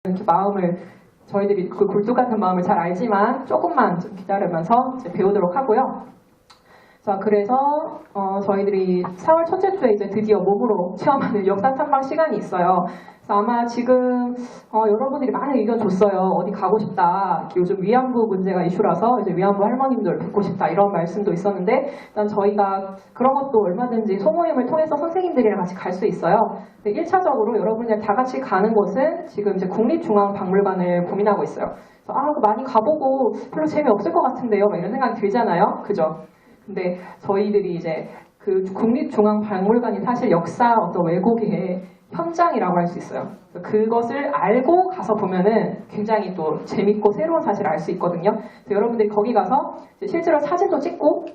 이렇게 마음을 저희들이 그 굴뚝 같은 마음을 잘 알지만 조금만 좀 기다리면서 이제 배우도록 하고요. 자, 그래서 저희들이 4월 첫째 주에 이제 드디어 몸으로 체험하는 역사 탐방 시간이 있어요. 그래서 아마 지금 여러분들이 많은 의견 줬어요. 어디 가고 싶다. 요즘 위안부 문제가 이슈라서 이제 위안부 할머님들 뵙고 싶다 이런 말씀도 있었는데 일단 저희가 그런 것도 얼마든지 소모임을 통해서 선생님들이랑 같이 갈 수 있어요. 1차적으로 여러분들 다 같이 가는 곳은 지금 이제 국립중앙박물관을 고민하고 있어요. 그래서 많이 가보고 별로 재미없을 것 같은데요. 막 이런 생각이 들잖아요. 그죠? 근데 저희들이 이제 그 국립중앙박물관이 사실 역사 어떤 왜곡의 현장이라고 할 수 있어요. 그것을 알고 가서 보면은 굉장히 또 재밌고 새로운 사실을 알 수 있거든요. 그래서 여러분들이 거기 가서 실제로 사진도 찍고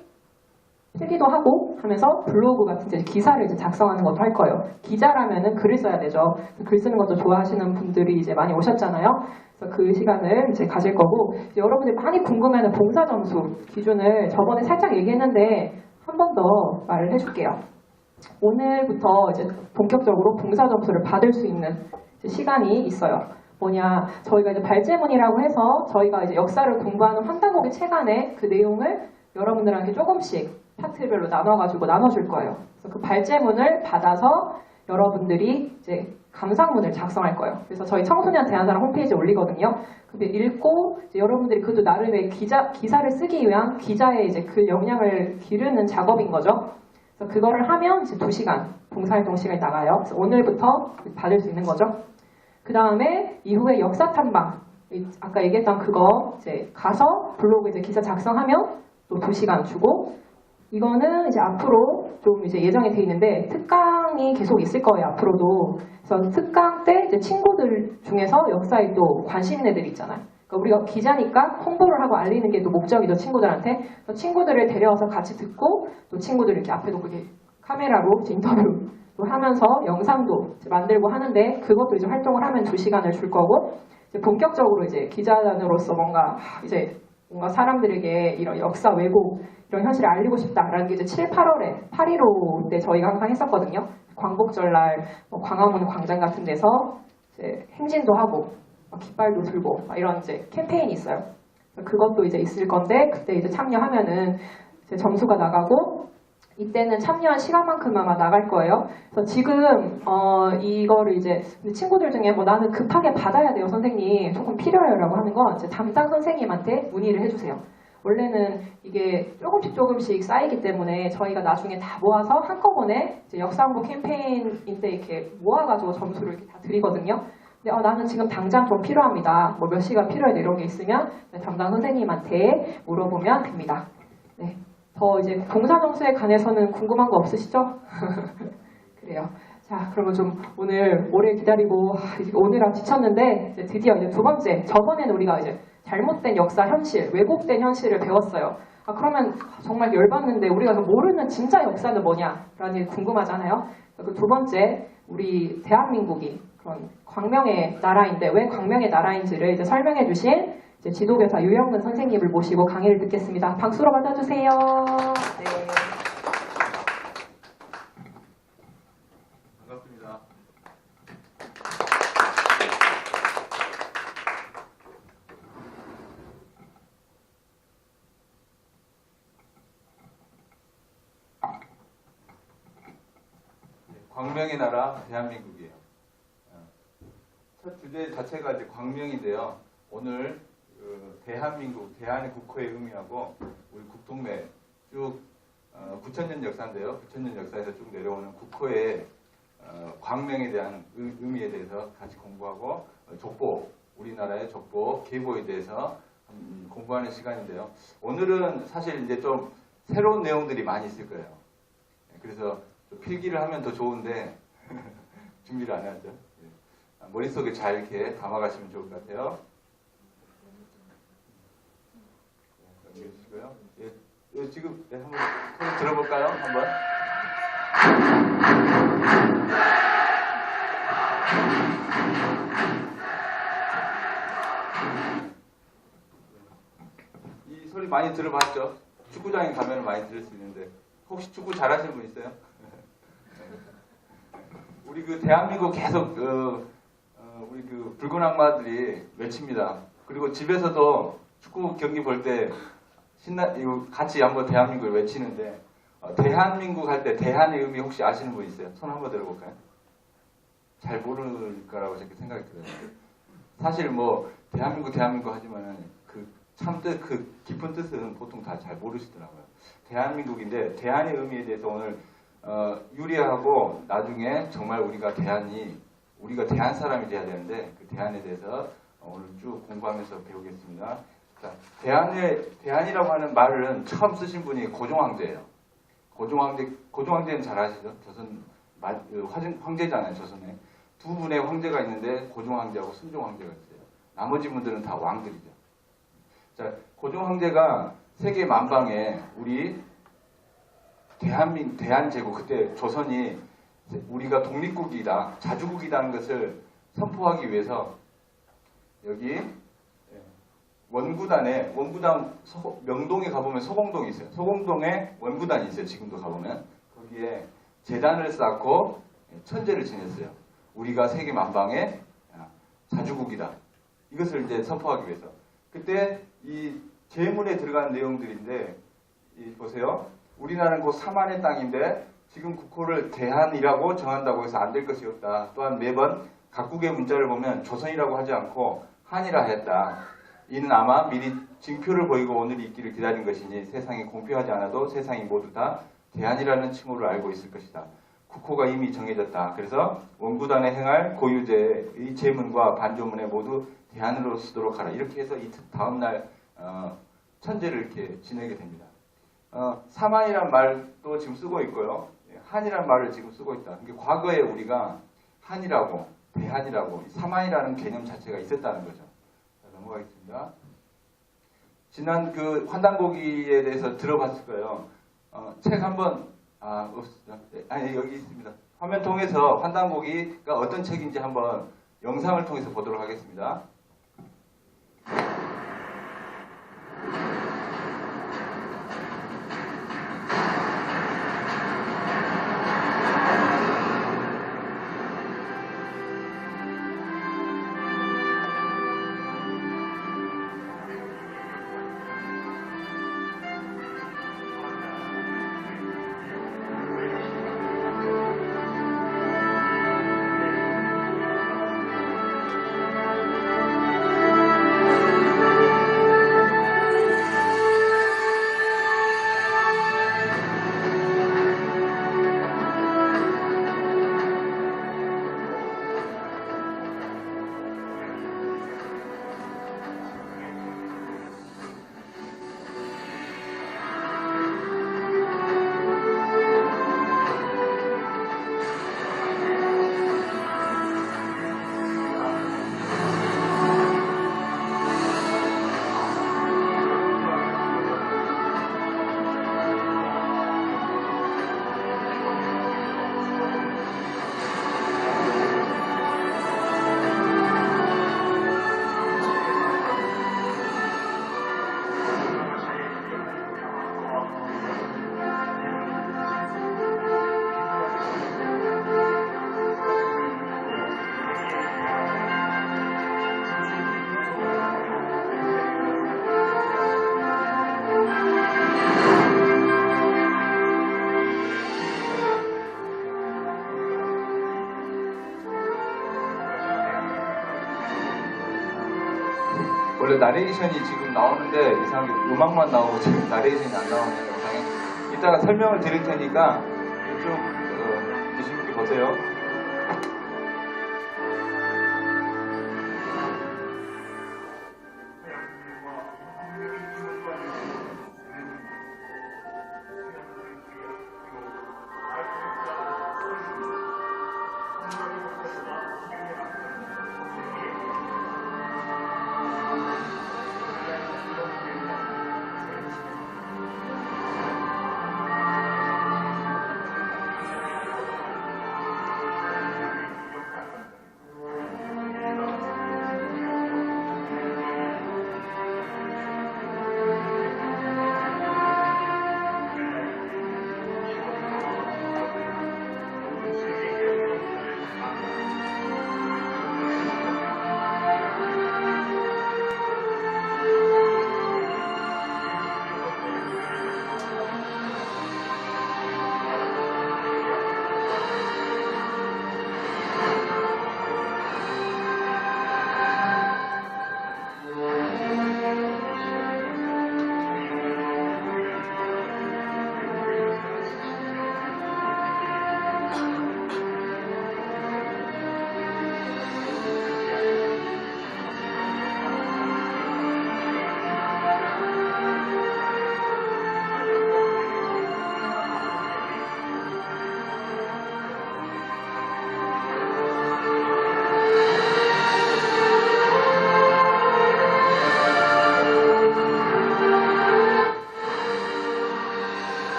필기도 하고 하면서 블로그 같은 이제 기사를 이제 작성하는 것도 할 거예요. 기자라면은 글을 써야 되죠. 글 쓰는 것도 좋아하시는 분들이 이제 많이 오셨잖아요. 그래서 그 시간을 이제 가질 거고 이제 여러분들이 많이 궁금해하는 봉사 점수 기준을 저번에 살짝 얘기했는데 한 번 더 말을 해줄게요. 오늘부터 이제 본격적으로 봉사 점수를 받을 수 있는 시간이 있어요. 뭐냐, 저희가 이제 발제문이라고 해서 저희가 이제 역사를 공부하는 환단고기 책 안에 그 내용을 여러분들한테 조금씩 파트별로 나눠줄 거예요. 그래서 그 발제문을 받아서 여러분들이 이제 감상문을 작성할 거예요. 그래서 저희 청소년 대한사랑 홈페이지에 올리거든요. 근데 읽고 이제 여러분들이 그것도 나름의 기사를 쓰기 위한 기자의 이제 그 역량을 기르는 작업인 거죠. 그래서 그거를 하면 이제 2시간 봉사활동 시간이 나가요. 그래서 오늘부터 받을 수 있는 거죠. 그 다음에 이후에 역사 탐방, 아까 얘기했던 그거 이제 가서 블로그 이제 기사 작성하면 또 2시간 주고, 이거는 이제 앞으로 좀 이제 예정이 돼 있는데 특강이 계속 있을 거예요. 앞으로도. 그래서 특강 때 이제 친구들 중에서 역사에 또 관심 있는 애들이 있잖아요. 그러니까 우리가 기자니까 홍보를 하고 알리는 게 또 목적이죠, 친구들한테. 그래서 친구들을 데려와서 같이 듣고 또 친구들 이렇게 앞에도 그게 카메라로 이제 인터뷰도 하면서 영상도 이제 만들고 하는데 그것도 이제 활동을 하면 2시간을 줄 거고 이제 본격적으로 이제 기자로서 뭔가 사람들에게 이런 역사 왜곡 이런 현실을 알리고 싶다라는 게 이제 7, 8월에 8.15 때 저희가 항상 했었거든요. 광복절날 광화문 광장 같은 데서 이제 행진도 하고 깃발도 들고 이런 이제 캠페인이 있어요. 그것도 이제 있을 건데 그때 이제 참여하면은 이제 점수가 나가고 이때는 참여한 시간만큼 아마 나갈 거예요. 그래서 지금 이거를 이제 친구들 중에 나는 급하게 받아야 돼요, 선생님. 조금 필요해요라고 하는 건 이제 담당 선생님한테 문의를 해주세요. 원래는 이게 조금씩 쌓이기 때문에 저희가 나중에 다 모아서 한꺼번에 이제 역사홍보 캠페인인 때 이렇게 모아가지고 점수를 이렇게 다 드리거든요. 근데 나는 지금 당장 좀 필요합니다. 몇 시간 필요해 이런 게 있으면 담당 선생님한테 물어보면 됩니다. 네. 더 이제 봉사 점수에 관해서는 궁금한 거 없으시죠? 그래요. 자, 그러면 좀 오늘 오래 기다리고 오늘아 지쳤는데 이제 드디어 이제 2번째. 저번에는 우리가 이제 잘못된 역사 현실, 왜곡된 현실을 배웠어요. 그러면 정말 열받는데 우리가 모르는 진짜 역사는 뭐냐라는 게 궁금하잖아요. 그 2번째, 우리 대한민국이 그런 광명의 나라인데 왜 광명의 나라인지를 이제 설명해 주신 이제 지도교사 유영근 선생님을 모시고 강의를 듣겠습니다. 박수로 맞아주세요. 네. 반갑습니다. 광명의 나라 대한민국이에요. 첫 주제 자체가 이제 광명인데요. 오늘 대한민국, 대한의 국호의 의미하고 우리 국동매 쭉 9,000년 역사인데요. 9,000년 역사에서 쭉 내려오는 국호의 광명에 대한 의미에 대해서 같이 공부하고 족보, 우리나라의 족보, 계보에 대해서 공부하는 시간인데요. 오늘은 사실 이제 좀 새로운 내용들이 많이 있을 거예요. 그래서 좀 필기를 하면 더 좋은데 준비를 안 해야죠. 머릿속에 잘 이렇게 담아가시면 좋을 것 같아요. 넘겨주시고요. 예, 지금 한번 소리 들어볼까요? 한번. 이 소리 많이 들어봤죠? 축구장에 가면 많이 들을 수 있는데 혹시 축구 잘하시는 분 있어요? 우리 그 대한민국 계속 우리 그 붉은 악마들이 외칩니다. 그리고 집에서도 축구 경기 볼 때 이거 같이 한번 대한민국을 외치는데 대한민국 할 때 대한의 의미 혹시 아시는 분 있어요? 손 한번 들어볼까요? 잘 모를 거라고 저렇게 생각이 들어요. 사실 뭐 대한민국 하지만은 그 참뜻 그 깊은 뜻은 보통 다 잘 모르시더라고요. 대한민국인데 대한의 의미에 대해서 오늘 유리하고 나중에 정말 우리가 대한 사람이 돼야 되는데 그 대한에 대해서 오늘 쭉 공부하면서 배우겠습니다. 자, 대한이라고 하는 말은 처음 쓰신 분이 고종황제예요. 고종황제는 잘 아시죠? 조선 황제잖아요, 조선에. 두 분의 황제가 있는데 고종황제하고 순종황제가 있어요. 나머지 분들은 다 왕들이죠. 자, 고종황제가 세계 만방에 우리 대한제국, 그때 조선이 우리가 독립국이다, 자주국이라는 것을 선포하기 위해서 여기 원구단 명동에 가보면 소공동이 있어요. 소공동에 원구단이 있어요. 지금도 가보면. 거기에 제단을 쌓고 천제를 지냈어요. 우리가 세계 만방의 자주국이다. 이것을 이제 선포하기 위해서. 그때 이 제문에 들어간 내용들인데 보세요. 우리나라는 곧 사만의 땅인데 지금 국호를 대한이라고 정한다고 해서 안 될 것이 없다. 또한 매번 각국의 문자를 보면 조선이라고 하지 않고 한이라 했다. 이는 아마 미리 징표를 보이고 오늘이 있기를 기다린 것이니 세상이 공표하지 않아도 세상이 모두 다 대한이라는 칭호를 알고 있을 것이다. 국호가 이미 정해졌다. 그래서 원구단에 행할 고유제의 제문과 반조문에 모두 대한으로 쓰도록 하라. 이렇게 해서 이 다음날 천제를 이렇게 지내게 됩니다. 사만이란 말도 지금 쓰고 있고요. 한이란 말을 지금 쓰고 있다. 그러니까 과거에 우리가 한이라고 대한이라고 사만이라는 개념 자체가 있었다는 거죠. 자, 넘어가겠습니다. 지난 그 환단고기에 대해서 들어봤을 거예요. 책 한번 없습니다. 아니 여기 있습니다. 화면 통해서 환단고기가 어떤 책인지 한번 영상을 통해서 보도록 하겠습니다. 원래 나레이션이 지금 나오는데 이상하게 음악만 나오고 지금 나레이션이 안 나오는 영상에 이따가 설명을 드릴 테니까 좀 관심 있게 보세요.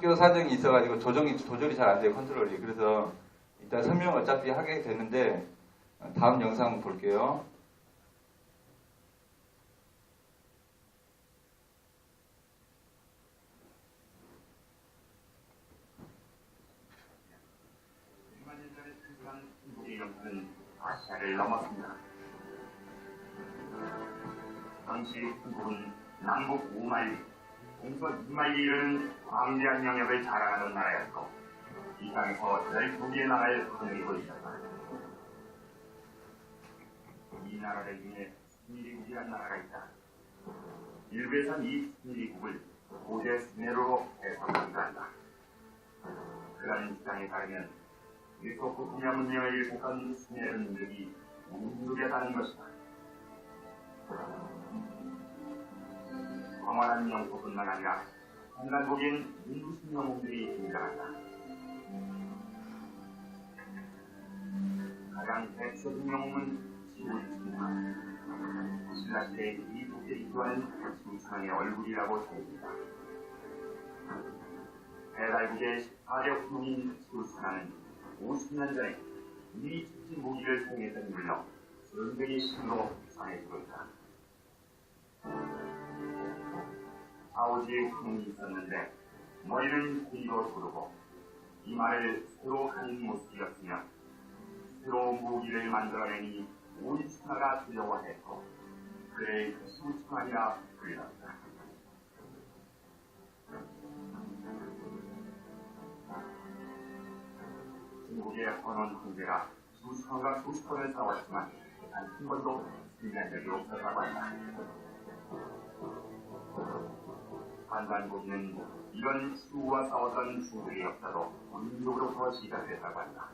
학교 사정이 있어가지고 조절이 잘 안 돼요, 컨트롤이. 그래서 일단 설명 어차피 하게 되는데 다음 영상 볼게요. 아시아를 넘었습니다. 당시 한국은 남북 5마일, 동서 2마일이라는 광대한 영역을 자랑하던 나라였고 이 땅에서 12개의 나라를 거느리고 있었다. 이 나라를 위해 미리국이라는 나라가 있다. 일부에선 이 미리국을 고대 스메로로 해석하기도 한다. 그런 주장에 따르면 메소포타미아 문명을 일으켰던 스메르 민족이 민족이었다는 것이다. 광활한 영토뿐만 아니라 한간국인 인구식 영웅들이 등장한다. 가장 대표적인 영웅은 지구입니다. 신라시대의 이 국제 기도하는 지구상의 얼굴이라고 전해진다. 배달국의 14대 국민인 지구상은 50년 전에 이미 지진 무기를 사용했던 물로 전쟁의 신으로 상해지고 있다. 아우지의 후문이 있었는데 머리는 뒤로 두르고 이마를 새로 가린 모습이었으며 새로운 무기를 만들어내니 온 천하가 두려워했고 그를 수천하리라 불렀다. 중국의 헌원 황제가 수천과 수십 번을 싸웠지만 단 한 번도 승리한 적이 없었다고 한다. 한반도는 이런 수와 싸웠던 중국의 역사도 민족으로부터 시작됐다고 한다.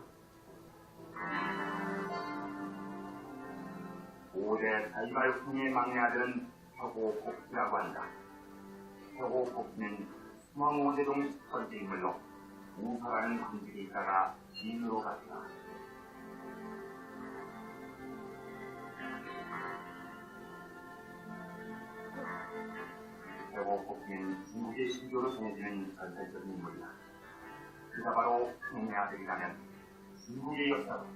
5대 다이말풍의 막내 아들은 혁오곡이라고 한다. 혁오곡은 수망오대동 첫 번째 인물로 우사라는 관직에 있다가 진으로 갔다. 혁오곡은 중국의 신조로 전해지는 전설적인 인물이다. 그가 바로 형의 아들이라면 중국의 역사도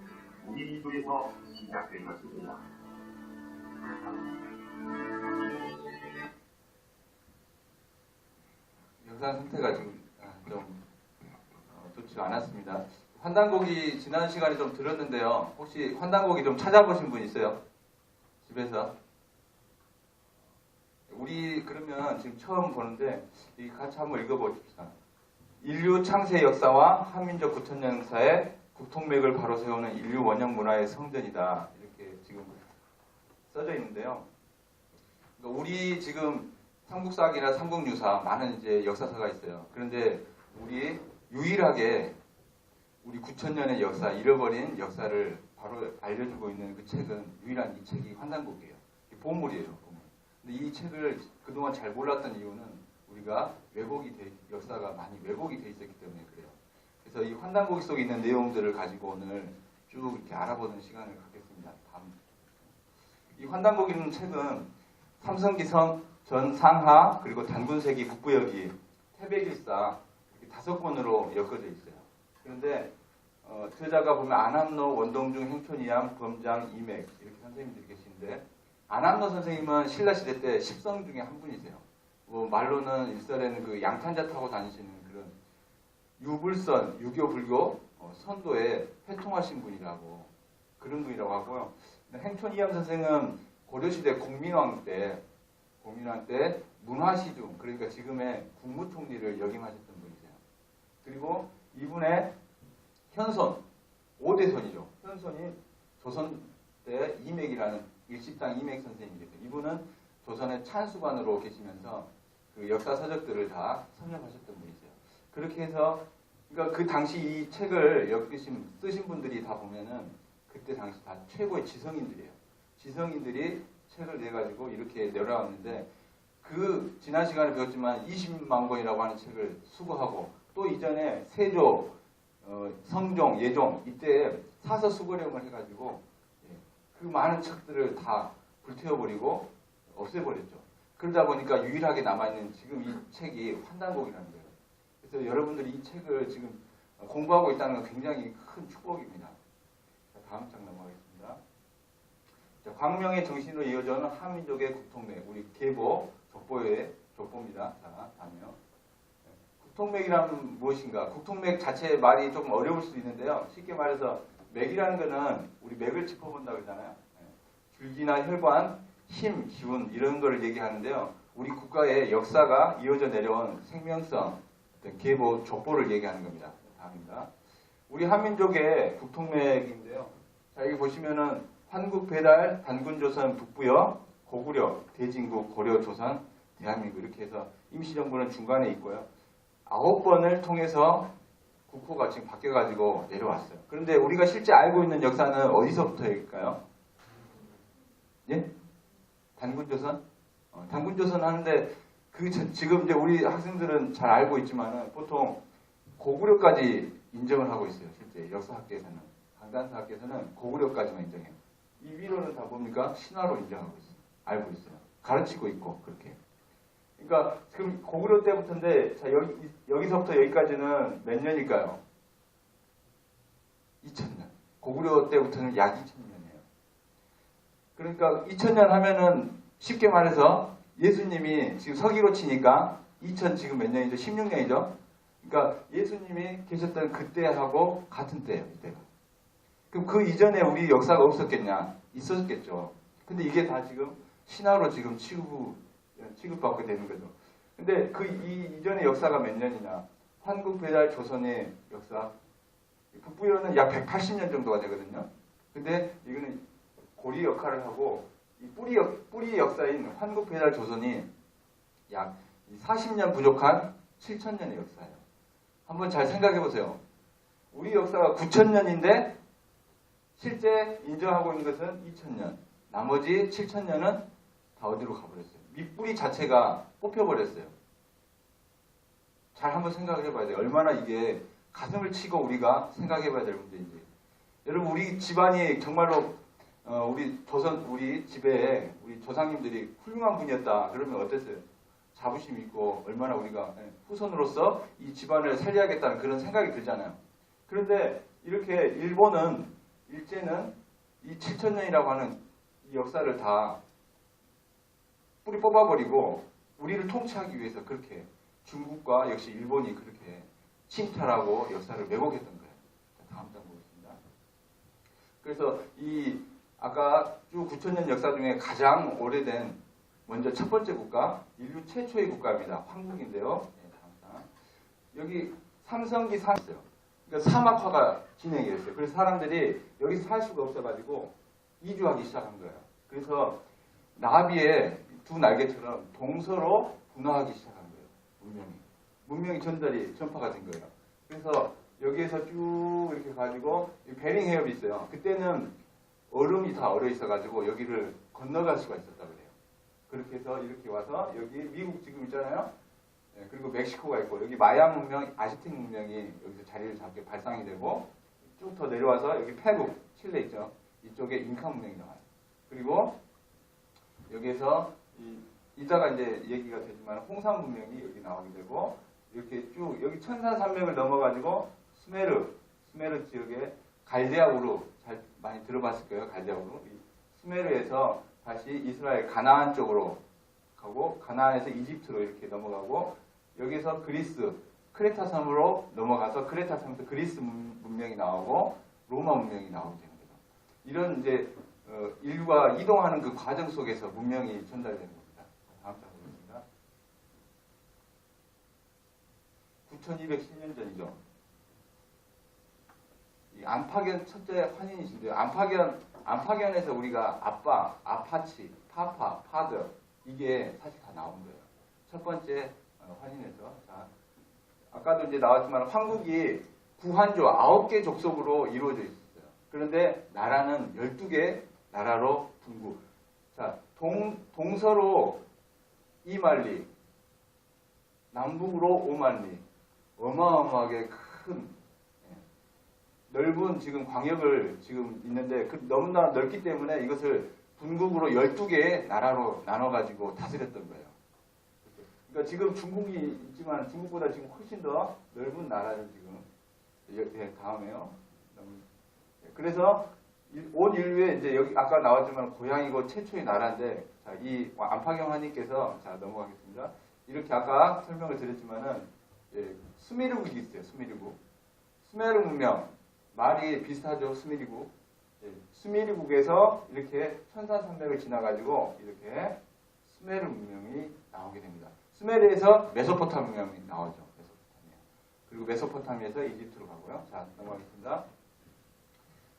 우리 민족에서 시작된 것입니다. 영상 상태가 지금 좀 좋지 않았습니다. 환단고기 지난 시간에 좀 들었는데요. 혹시 환단고기 좀 찾아보신 분 있어요? 집에서? 우리 그러면 지금 처음 보는데 같이 한번 읽어봅시다. 인류 창세 역사와 한민족 9천년 역사의 국통맥을 바로 세우는 인류 원형 문화의 성전이다. 이렇게 지금 써져 있는데요. 그러니까 우리 지금 삼국사학이나 삼국유사 많은 이제 역사서가 있어요. 그런데 우리 유일하게 우리 9천년의 역사, 잃어버린 역사를 바로 알려주고 있는 그 책은 유일한 이 책이 환단고기예요. 보물이에요, 보물. 근데 이 책을 그동안 잘 몰랐던 이유는 우리가 역사가 많이 왜곡이 돼 있었기 때문에 그래요. 그래서 이 환단고기 속에 있는 내용들을 가지고 오늘 쭉 이렇게 알아보는 시간을 갖겠습니다. 이 환단고기는 책은 삼성기성, 전상하, 그리고 단군세기, 국부여기, 태백일사 이렇게 5권으로 엮어져 있어요. 그런데 저자가 보면 안암로, 원동중, 행촌이암, 범장, 이맥 이렇게 선생님들이 계시는데 안암로 선생님은 신라시대 때 10성 중에 한 분이세요. 말로는 일설에는 그 양탄자 타고 다니시는 그런 유불선, 유교불교 선도에 회통하신 분이라고 그런 분이라고 하고요. 행촌이암 선생은 고려시대 공민왕 때 문화시중, 그러니까 지금의 국무총리를 역임하셨던 분이세요. 그리고 이분의 현손, 5대손이죠. 현손이 조선 때 이맥이라는 일식당 이맥 선생님이 계세요. 이분은 조선의 찬수관으로 계시면서 그 역사 서적들을 다 섭렵하셨던 분이세요. 그렇게 해서 그러니까 그 당시 이 책을 쓰신 분들이 다 보면은 그때 당시 다 최고의 지성인들이에요. 지성인들이 책을 내가지고 이렇게 내려왔는데 그 지난 시간에 배웠지만 20만 권이라고 하는 책을 수거하고 또 이전에 세조, 성종, 예종 이때 사서 수거령을 해가지고 그 많은 책들을 다 불태워버리고 없애버렸죠. 그러다 보니까 유일하게 남아있는 지금 이 책이 환단고기라는 거예요. 그래서 여러분들이 이 책을 지금 공부하고 있다는 건 굉장히 큰 축복입니다. 자, 다음 장 넘어가겠습니다. 자, 광명의 정신으로 이어져는 한민족의 국통맥, 우리 계보, 족보입니다. 자, 다음요. 국통맥이란 무엇인가? 국통맥 자체의 말이 조금 어려울 수 있는데요. 쉽게 말해서 맥이라는 거는 우리 맥을 짚어본다고 그러잖아요. 줄기나 혈관, 힘, 기운 이런 걸 얘기하는데요. 우리 국가의 역사가 이어져 내려온 생명성, 계보, 족보를 얘기하는 겁니다. 다음입니다. 우리 한민족의 국통맥인데요. 자, 여기 보시면은 환국, 배달, 단군조선, 북부여, 고구려, 대진국, 고려, 조선, 대한민국 이렇게 해서 임시정부는 중간에 있고요. 9번을 통해서 국호가 지금 바뀌어가지고 내려왔어요. 그런데 우리가 실제 알고 있는 역사는 어디서부터일까요? 예? 단군조선? 단군조선 하는데 지금 이제 우리 학생들은 잘 알고 있지만은 보통 고구려까지 인정을 하고 있어요. 실제 역사학계에서는. 강단사학계에서는 고구려까지만 인정해요. 이 위로는 다 뭡니까? 신화로 인정하고 있어요. 알고 있어요. 가르치고 있고 그렇게. 그러니까 지금 고구려 때부터인데 자 여기서부터 여기까지는 몇 년일까요? 2000년. 고구려 때부터는 약 2000년이에요. 그러니까 2000년 하면은 쉽게 말해서 예수님이 지금 서기로 치니까 2000 지금 몇 년이죠? 16년이죠? 그러니까 예수님이 계셨던 그때하고 같은 때예요. 이때가. 그럼 그 이전에 우리 역사가 없었겠냐? 있었겠죠. 근데 이게 다 지금 신화로 지금 취급받게 되는 거죠. 근데 그 이전의 역사가 몇 년이냐? 환국, 배달, 조선의 역사. 북부여는 약 180년 정도가 되거든요. 근데 이거는 고리 역할을 하고 이 뿌리 역사인 환국, 배달, 조선이 약 40년 부족한 7000년의 역사예요. 한번 잘 생각해 보세요. 우리 역사가 9000년인데 실제 인정하고 있는 것은 2000년. 나머지 7000년은 다 어디로 가버렸어요. 밑뿌리 자체가 뽑혀버렸어요. 잘 한번 생각을 해봐야 돼요. 얼마나 이게 가슴을 치고 우리가 생각해봐야 될 문제인지. 여러분 우리 집안이 정말로 우리 집에 우리 조상님들이 훌륭한 분이었다. 그러면 어땠어요? 자부심 있고 얼마나 우리가 후손으로서 이 집안을 살려야겠다는 그런 생각이 들잖아요. 그런데 이렇게 일제는 이 7000년이라고 하는 이 역사를 다 뿌리 뽑아버리고 우리를 통치하기 위해서 그렇게 중국과 역시 일본이 그렇게 침탈하고 역사를 왜곡했던 거예요. 다음 장 보겠습니다. 그래서 이 아까 쭉 9000년 역사 중에 가장 오래된 먼저 첫 번째 국가, 인류 최초의 국가입니다. 황국인데요. 네, 다음 장. 여기 삼성기 있어요. 그러니까 사막화가 진행이 됐어요. 그래서 사람들이 여기서 살 수가 없어가지고 이주하기 시작한 거예요. 그래서 나비의 두 날개처럼 동서로 분화하기 시작한 거예요. 문명이 전파가 된 거예요. 그래서 여기에서 쭉 이렇게 가지고 베링 해협이 있어요. 그때는 얼음이 다 얼어 있어가지고 여기를 건너갈 수가 있었다고 그래요. 그렇게 해서 이렇게 와서 여기 미국 지금 있잖아요. 네, 그리고 멕시코가 있고 여기 마야 문명, 아즈텍 문명이 여기서 자리를 잡게 발상이 되고 쭉 더 내려와서 여기 페루, 칠레 있죠. 이쪽에 잉카 문명이 나와요. 그리고 여기에서 이따가 이제 얘기가 되지만 홍산 문명이 여기 나오게 되고 이렇게 쭉 여기 천산산맥을 넘어가지고 스메르 지역에 갈대아우르 잘 많이 들어봤을 거예요. 갈대아우르. 스메르에서 다시 이스라엘 가나안 쪽으로 가고 가나안에서 이집트로 이렇게 넘어가고 여기서 그리스 크레타 섬으로 넘어가서 크레타 섬에서 그리스 문명이 나오고 로마 문명이 나오게 되는 거죠. 이런 이제 인류가 이동하는 그 과정 속에서 문명이 전달되는 겁니다. 다음 장 보겠습니다. 9210년 전이죠. 이 안파견 첫째 환인이신데요. 안파견에서 우리가 아빠, 아파치, 파파, 파더 이게 사실 다 나온 거예요. 첫 번째 환인에서. 자, 아까도 이제 나왔지만 황국이 구한조 9개 족속으로 이루어져 있었어요. 그런데 나라는 12개 나라로 분구. 자, 동서로 2만리, 남북으로 5만리. 어마어마하게 큰 넓은 지금 광역을 지금 있는데 너무나 넓기 때문에 이것을 분국으로 12개의 나라로 나눠가지고 다스렸던 거예요. 그러니까 지금 중국이 있지만 중국보다 지금 훨씬 더 넓은 나라죠 지금. 예, 다음에요. 그래서 온 인류에 이제 여기 아까 나왔지만 고향이고 최초의 나라인데, 자, 이 안파경 하님께서 자 넘어가겠습니다. 이렇게 아까 설명을 드렸지만은 예, 수메르국이 있어요. 수메르국. 수메르 문명 말이 비슷하죠. 수메르국. 예, 수메르국에서 이렇게 1300을 지나가지고 이렇게 수메르 문명이 나오게 됩니다. 수메르에서 메소포타미아 문명이 나오죠. 메소포타미아. 그리고 메소포타미아에서 이집트로 가고요. 자, 넘어가겠습니다.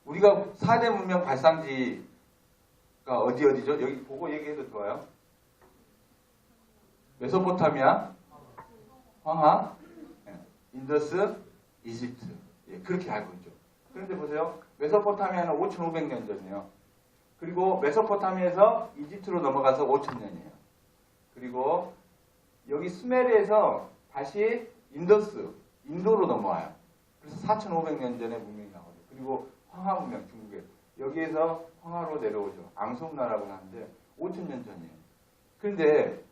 우리가 4대 문명 발상지가 어디죠? 여기 보고 얘기해도 좋아요. 메소포타미아, 황하, 인더스, 이집트. 예, 그렇게 알고 있죠. 그런데 보세요. 메소포타미아는 5,500년 전이에요. 그리고 메소포타미아에서 이집트로 넘어가서 5,000년이에요. 그리고 여기 수메르에서 다시 인더스, 인도로 넘어와요. 그래서 4,500년 전에 문명이 나오죠. 그리고 황하 문명, 중국에. 여기에서 황하로 내려오죠. 앙송나라고 하는데 5,000년 전이에요. 그런데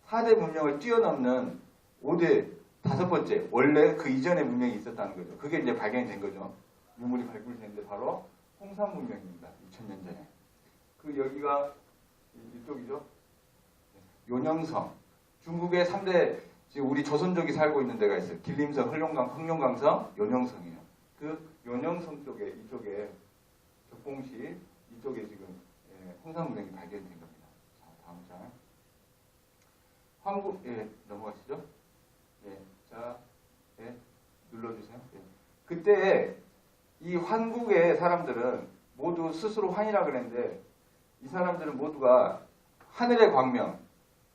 4대 문명을 뛰어넘는 5대, 5번째, 원래 그 이전의 문명이 있었다는 거죠. 그게 이제 발견이 된 거죠. 유물이 발굴됐는데 바로 홍산 문명입니다. 2000년 전에. 그 여기가 이쪽이죠. 요녕성. 중국의 3대, 지금 우리 조선족이 살고 있는 데가 있어요. 길림성, 흑룡강성, 요녕성이에요. 그 요녕성 쪽에, 이쪽에 격봉시, 이쪽에 지금 홍산 문명이 발견된 겁니다. 자, 다음 장. 황국, 예, 넘어가시죠. 예, 자, 예, 눌러주세요. 예. 그때 이 환국의 사람들은 모두 스스로 환이라 그랬는데, 이 사람들은 모두가 하늘의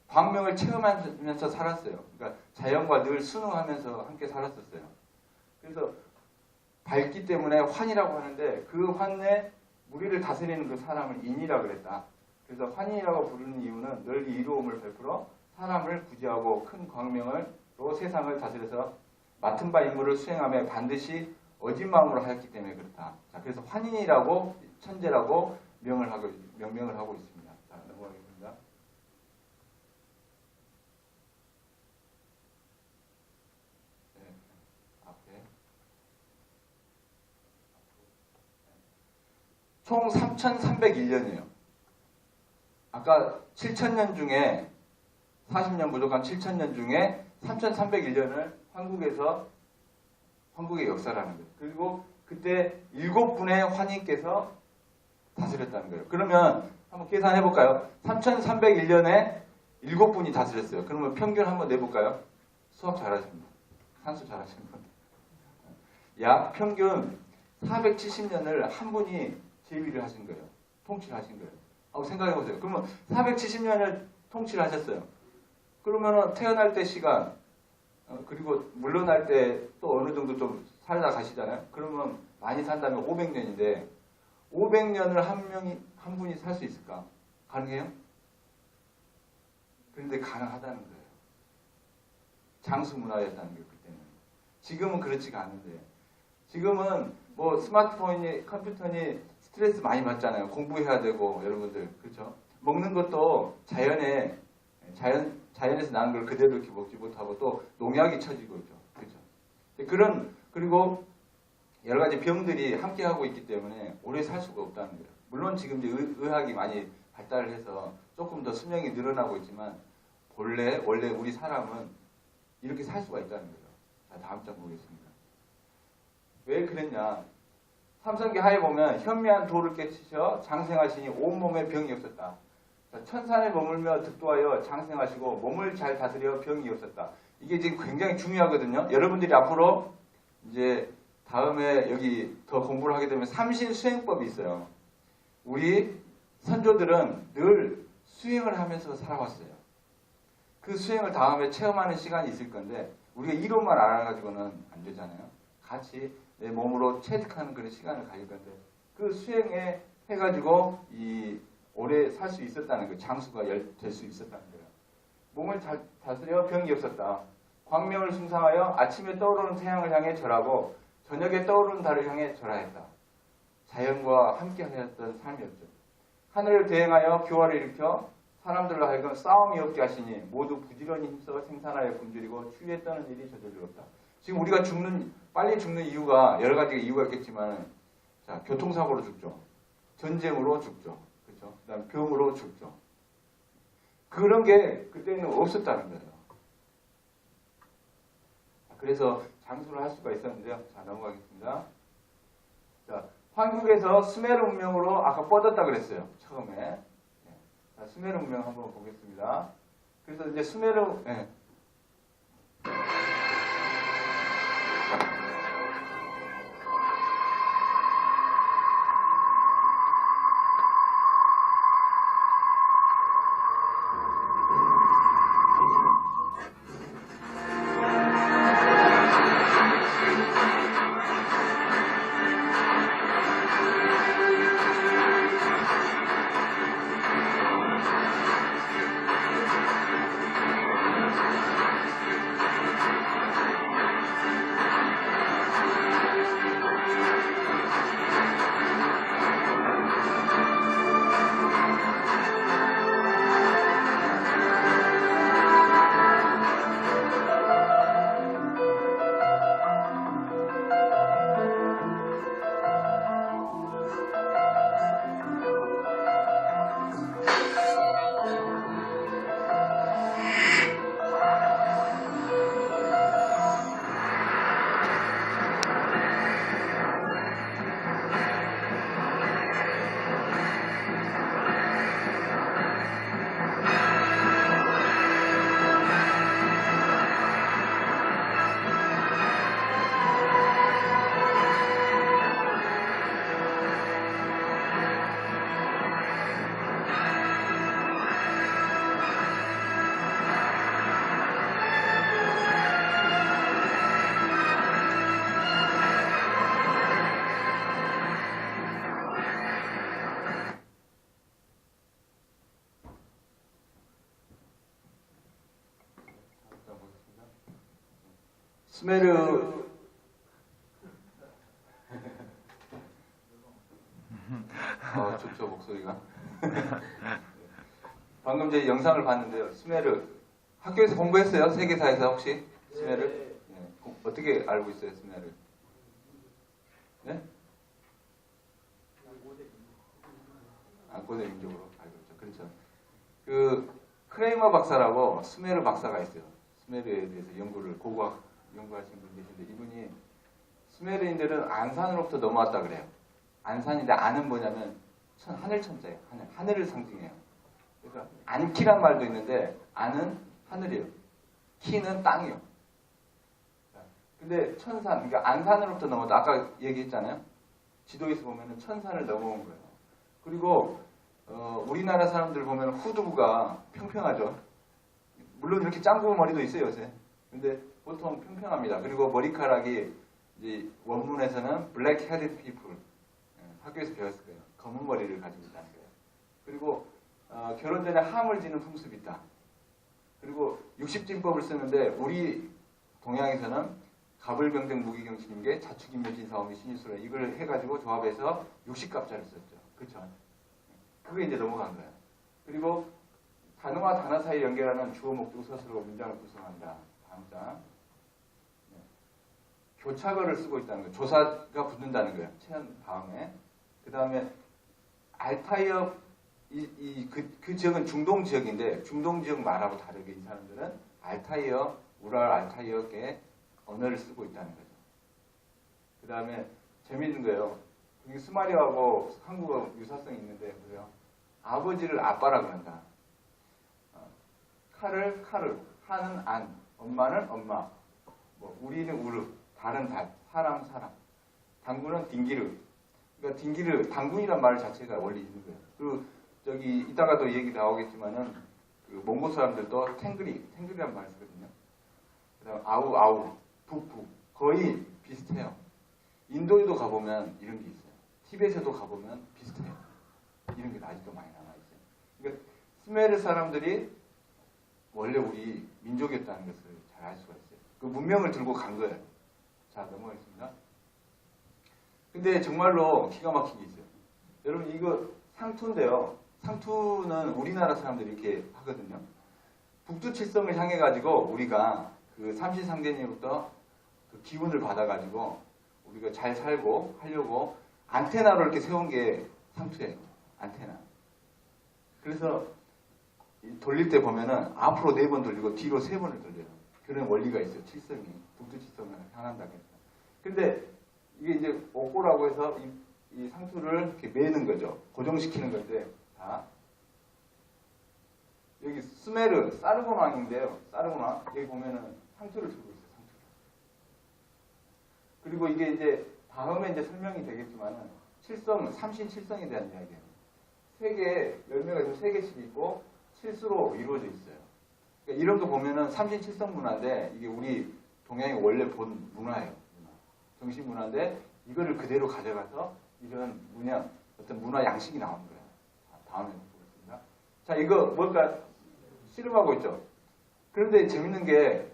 광명을 체험하면서 살았어요. 그러니까 자연과 늘 순응하면서 함께 살았었어요. 그래서 밝기 때문에 환이라고 하는데, 그 환에 무리를 다스리는 그 사람을 인이라 그랬다. 그래서 환인이라고 부르는 이유는 늘 이로움을 베풀어 사람을 구제하고 큰 광명으로 세상을 다스려서 맡은 바 임무를 수행하며 반드시 어진 마음으로 하였기 때문에 그렇다. 자, 그래서 환인이라고 천재라고 명명을 하고 있습니다. 자, 넘어가겠습니다. 네, 앞에. 총 3,301년이에요. 아까 7,000년 중에 40년 부족한 7,000년 중에 3,301년을 한국의 역사라는 거예요. 그리고 그때 7분의 환인께서 다스렸다는 거예요. 그러면 한번 계산해 볼까요? 3,301년에 7분이 다스렸어요. 그러면 평균 한번 내볼까요? 수학 잘하십니다. 산수 잘하시는 분. 약 평균 470년을 한 분이 제위를 하신 거예요. 통치를 하신 거예요. 하고 생각해 보세요. 그러면 470년을 통치를 하셨어요. 그러면 태어날 때 시간, 그리고 물러날 때 또 어느 정도 좀 살다 가시잖아요. 그러면 많이 산다면 500년인데 500년을 한 분이 살 수 있을까? 가능해요? 그런데 가능하다는 거예요. 장수 문화였다는 거예요, 그때는. 지금은 그렇지가 않은데. 지금은 뭐 스마트폰이, 컴퓨터니 스트레스 많이 받잖아요. 공부해야 되고, 여러분들. 그렇죠? 먹는 것도 자연에서 나는 걸 그대로 이렇게 먹지 못하고 또 농약이 쳐지고 있죠. 그렇죠? 그리고 여러 가지 병들이 함께 하고 있기 때문에 오래 살 수가 없다는 거예요. 물론 지금 이제 의학이 많이 발달을 해서 조금 더 수명이 늘어나고 있지만 원래 우리 사람은 이렇게 살 수가 있다는 거예요. 자, 다음 장 보겠습니다. 왜 그랬냐? 삼성기 하에 보면 현미한 도를 깨치셔 장생하시니 온몸에 병이 없었다. 자, 천산에 머물며 득도하여 장생하시고 몸을 잘 다스려 병이 없었다. 이게 지금 굉장히 중요하거든요. 여러분들이 앞으로 이제 다음에 여기 더 공부를 하게 되면 삼신수행법이 있어요. 우리 선조들은 늘 수행을 하면서 살아왔어요. 그 수행을 다음에 체험하는 시간이 있을 건데 우리가 이론만 알아가지고는 안 되잖아요. 같이 내 몸으로 체득하는 그런 시간을 가질 건데 그 수행에 해가지고 이 오래 살 수 있었다는 거예요. 장수가 될 수 있었다는 거예요. 몸을 다스려 병이 없었다. 광명을 숭상하여 아침에 떠오르는 태양을 향해 절하고 저녁에 떠오르는 달을 향해 절하였다. 자연과 함께 하였던 삶이었죠. 하늘을 대행하여 교화를 일으켜 사람들로 하여금 싸움이 없게 하시니 모두 부지런히 힘써 생산하여 굶주리고 추위에 떠는 일이 저절로 없다. 지금 우리가 빨리 죽는 이유가 여러 가지 이유가 있겠지만, 자, 교통사고로 죽죠. 전쟁으로 죽죠. 그렇죠? 그다음 병으로 죽죠. 그런 게 그때는 없었다는 거예요. 그래서 장수를 할 수가 있었는데요. 자, 넘어가겠습니다. 자, 황국에서 수메르 문명으로 아까 뻗었다 그랬어요. 처음에. 네. 자, 수메르 문명 한번 보겠습니다. 그래서 이제 수메르, 네. 수메르 좋죠 목소리가. 방금 제 영상을 봤는데요. 수메르 학교에서 공부했어요? 세계사에서 혹시 수메르? 네. 어떻게 알고 있어요 수메르? 네? 고대 민족으로 알고 있죠. 그렇죠. 그 크레이머 박사라고 수메르 박사가 있어요. 수메르에 대해서 고고학 연구하신 분 계신데 이분이 수메르인들은 안산으로부터 넘어왔다 그래요. 안산인데 안은 뭐냐면 하늘 천자예요. 하늘을 상징해요. 그러니까 안키란 말도 있는데 안은 하늘이에요. 키는 땅이요. 근데 천산, 그러니까 안산으로부터 넘어왔다. 아까 얘기했잖아요. 지도에서 보면은 천산을 넘어온 거예요. 그리고 우리나라 사람들 보면 후두부가 평평하죠. 물론 이렇게 짱구 머리도 있어요 요새. 근데 보통 평평합니다. 그리고 머리카락이 이제 원문에서는 black headed people, 학교에서 배웠을 거예요. 검은 머리를 가지고 있다는 거예요. 그리고 결혼 전에 함을 지는 풍습이 있다. 그리고 60진법을 쓰는데 우리 동양에서는 가불병등 무기경신임계 자축인묘진 사오미 신유술래 이걸 해가지고 조합해서 60갑자를 썼죠. 그렇죠? 그게 이제 넘어간 거예요. 그리고 단어와 단어 사이 연결하는 주어 목적 서술로 문장을 구성한다. 다음 장. 교차어를 쓰고 있다는 거예요. 조사가 붙는다는 거예요. 체한 다음에. 그 다음에 알타이어, 그 지역은 중동 지역인데 중동 지역 말하고 다르게 이 사람들은 알타이어, 우랄 알타이어계 언어를 쓰고 있다는 거죠. 그 다음에 재미있는 거예요. 이게 수마리하고 한국어 유사성이 있는데 그래요. 아버지를 아빠라 그런다. 칼을 카르, 하는 안, 엄마는 엄마, 뭐 우리는 우르, 달은 달, 사람 사람, 당구는 딩기르. 그러니까 딩기르, 당군이란 말 자체가 원래 있는 거예요. 그리고 저기 이따가도 얘기 나오겠지만은 그 몽고 사람들도 탱그리란 말 쓰거든요. 그다음 아우 아우, 북북 거의 비슷해요. 인도에도 가보면 이런 게 있어요. 티벳에도 가보면 비슷해요. 이런 게 아직도 많이 남아 있어요. 그러니까 스메르 사람들이 원래 우리 민족이었다는 것을 잘 알 수가 있어요. 그 문명을 들고 간 거예요. 자, 넘어가겠습니다. 근데 정말로 기가 막힌 게 있어요. 여러분 이거 상투인데요. 상투는 우리나라 사람들이 이렇게 하거든요. 북두칠성을 향해 가지고 우리가 그 삼신상제님부터 그 기운을 받아 가지고 우리가 잘 살고 하려고 안테나로 이렇게 세운 게 상투예요. 안테나. 그래서 돌릴 때 보면은 앞으로 4번 돌리고 뒤로 3번을 돌려요. 그런 원리가 있어요. 칠성이. 북두칠성을 향한다고 해서. 근데 이게 이제 옥고라고 해서 이 상투를 이렇게 매는 거죠. 고정시키는 건데, 자. 여기 스메르, 사르고망인데요. 사르고망. 여기 보면은 상투를 들고 있어요. 상투를. 그리고 이게 이제 다음에 이제 설명이 되겠지만은 칠성, 삼신칠성에 대한 이야기예요. 세개 열매가 있으면 3개씩 있고 칠수로 이루어져 있어요. 그러니까 이런 거 보면은 삼신칠성 문화인데 이게 우리 동양의 원래 본 문화예요. 정신 문화인데 이거를 그대로 가져가서 이런 어떤 문화 양식이 나온 거예요. 다음에 보겠습니다. 자, 이거 뭘까? 씨름하고 있죠. 그런데 재밌는 게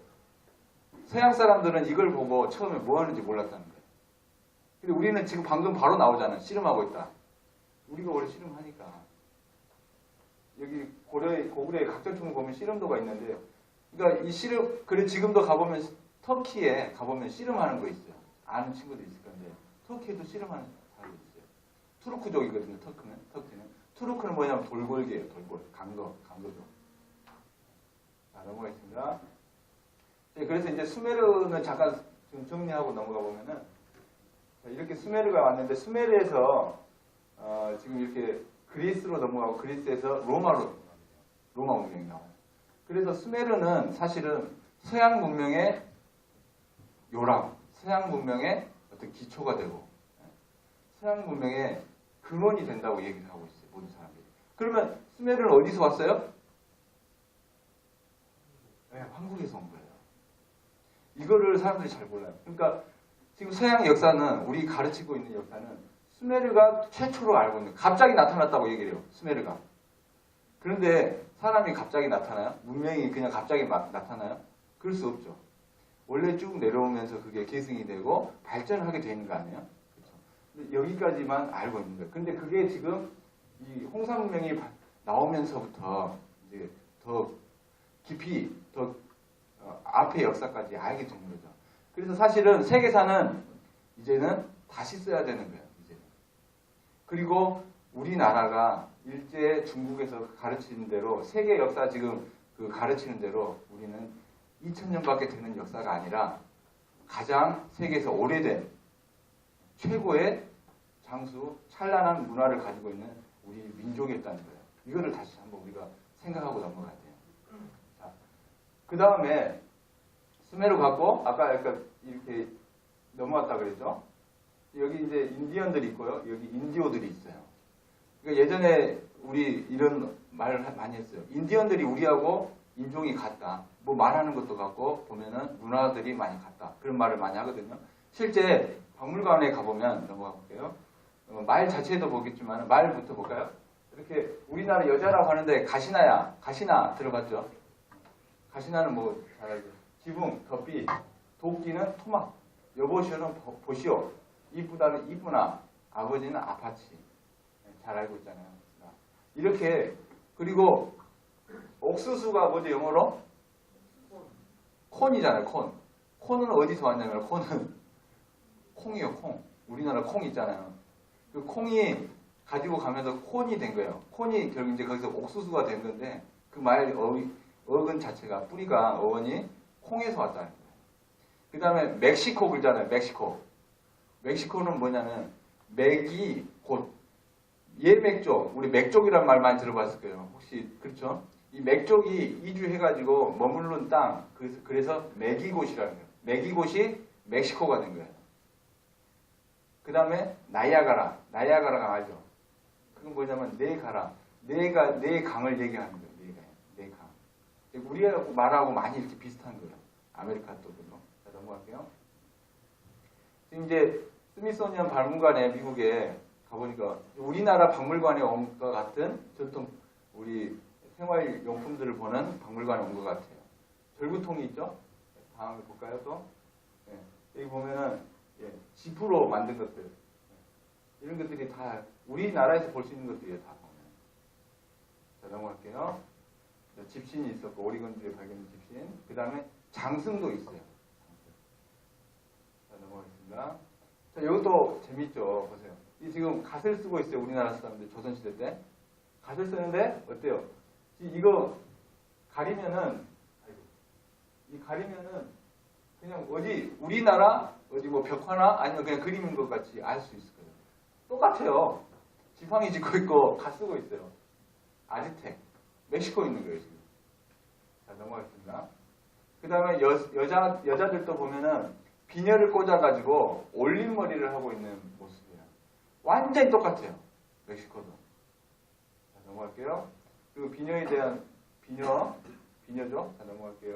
서양 사람들은 이걸 보고 처음에 뭐 하는지 몰랐다는 거예요. 근데 우리는 지금 방금 바로 나오잖아요. 씨름하고 있다. 우리가 원래 씨름하니까. 여기 고구려의 각전춤을 보면 씨름도가 있는데요. 그러니까 이 씨름, 그래 지금도 가보면 터키에 가보면 씨름하는 거 있어요. 아는 친구들 있을 건데 터키에도 씨름하는 사람이 있어요. 투르크족이거든요. 터키는. 투르크는 뭐냐면 돌골개예요. 돌골. 강도족. 자, 넘어가겠습니다. 네, 그래서 이제 수메르는 잠깐 좀 정리하고 넘어가 보면은 이렇게 수메르가 왔는데 수메르에서 지금 이렇게 그리스로 넘어가고 그리스에서 로마 문명이 나와요. 그래서 수메르는 사실은 서양 문명의 요람, 서양 문명의 어떤 기초가 되고 서양 문명의 근원이 된다고 얘기를 하고 있어요. 모든 사람들이. 그러면 수메르는 어디서 왔어요? 네, 한국에서 온 거예요. 이거를 사람들이 잘 몰라요. 그러니까 지금 서양 역사는 우리 가르치고 있는 역사는 수메르가 최초로 알고 있는 갑자기 나타났다고 얘기를 해요. 수메르가. 그런데 사람이 갑자기 나타나요? 문명이 그냥 갑자기 막 나타나요? 그럴 수 없죠. 원래 쭉 내려오면서 그게 계승이 되고 발전을 하게 되는 거 아니에요? 그렇죠. 근데 여기까지만 알고 있는 거예요. 근데 그게 지금 이 홍산 문명이 나오면서부터 이제 더 깊이 더 앞의 역사까지 알게 되는 거죠. 그래서 사실은 세계사는 이제는 다시 써야 되는 거예요. 이제는. 그리고 우리나라가 일제 중국에서 가르치는 대로 세계 역사 지금 그 가르치는 대로 우리는 2000년밖에 되는 역사가 아니라 가장 세계에서 오래된 최고의 장수 찬란한 문화를 가지고 있는 우리 민족이었다는 거예요. 이거를 다시 한번 우리가 생각하고 넘어가야 돼요. 자, 그 다음에 수메르 갖고 아까 이렇게 넘어왔다 그랬죠. 여기 이제 인디언들이 있고요. 여기 인디오들이 있어요. 그러니까 예전에 우리 이런 말을 많이 했어요. 인디언들이 우리하고 인종이 같다. 뭐 말하는 것도 같고 보면은 문화들이 많이 같다. 그런 말을 많이 하거든요. 실제 박물관에 가보면 넘어가 볼게요. 말 자체도 보겠지만 말부터 볼까요? 이렇게 우리나라 여자라고 하는데 가시나야, 가시나 들어봤죠? 가시나는 뭐 잘 알죠. 지붕, 덧비, 도끼는 토막, 여보시오는 보시오, 이쁘다는 이쁘나, 아버지는 아파치. 잘 알고 있잖아요. 이렇게 그리고 옥수수가 뭐죠 영어로? 콘이잖아요. 콘. 콘은 어디서 왔냐면 콘은 콩이요. 콩. 우리나라 콩 있잖아요. 그 콩이 가지고 가면서 콘이 된 거예요. 콘이 결국 이제 거기서 옥수수가 된 건데 그 말 어근 자체가 뿌리가 어원이 콩에서 왔다는 거예요. 그 다음에 멕시코 그러잖아요. 멕시코. 멕시코는 뭐냐면 맥이 곧 예맥족, 우리 맥족이란 말 많이 들어봤을 거예요. 혹시 그렇죠? 이 맥족이 이주해가지고 머무른 땅, 그래서 메기곳이라는 거예요. 메기곳이 멕시코가 된 거예요. 그 다음에 나이아가라가 알죠? 그건 뭐냐면 네가라, 네 강을 얘기하는 거예요. 네 강. 우리하고 말하고 많이 이렇게 비슷한 거예요. 아메리카 쪽으로. 자, 넘어갈게요. 지금 이제 스미소니언 박물관에 미국에 가보니까 우리나라 박물관에 온 것 같은 전통 우리 생활용품들을 보는 박물관에 온 것 같아요. 절구통이 있죠? 다음에 볼까요 또? 네. 여기 보면은 지프로 만든 것들 이런 것들이 다 우리나라에서 볼 수 있는 것들이에요. 다 보면. 넘어갈게요. 집신이 있었고 오리건주에 발견된 집신. 그 다음에 장승도 있어요. 자, 넘어가겠습니다. 자, 이것도 재밌죠. 보세요. 이 지금 갓을 쓰고 있어요. 우리나라 사람들 조선시대 때. 갓을 쓰는데 어때요? 이거 가리면은 이 가리면은 그냥 어디 우리나라 어디 뭐 벽화나 아니면 그냥 그림인 것 같이 알 수 있을 거예요. 똑같아요. 지팡이 짚고 있고 갓 쓰고 있어요. 아즈텍. 멕시코 있는 거예요 지금. 자, 넘어가겠습니다. 그 다음에 여자들도 보면은 비녀를 꽂아가지고 올림머리를 하고 있는 모습이에요. 완전히 똑같아요. 멕시코도. 자, 넘어갈게요. 그리고 비녀에 대한 비녀죠. 자, 넘어갈게요.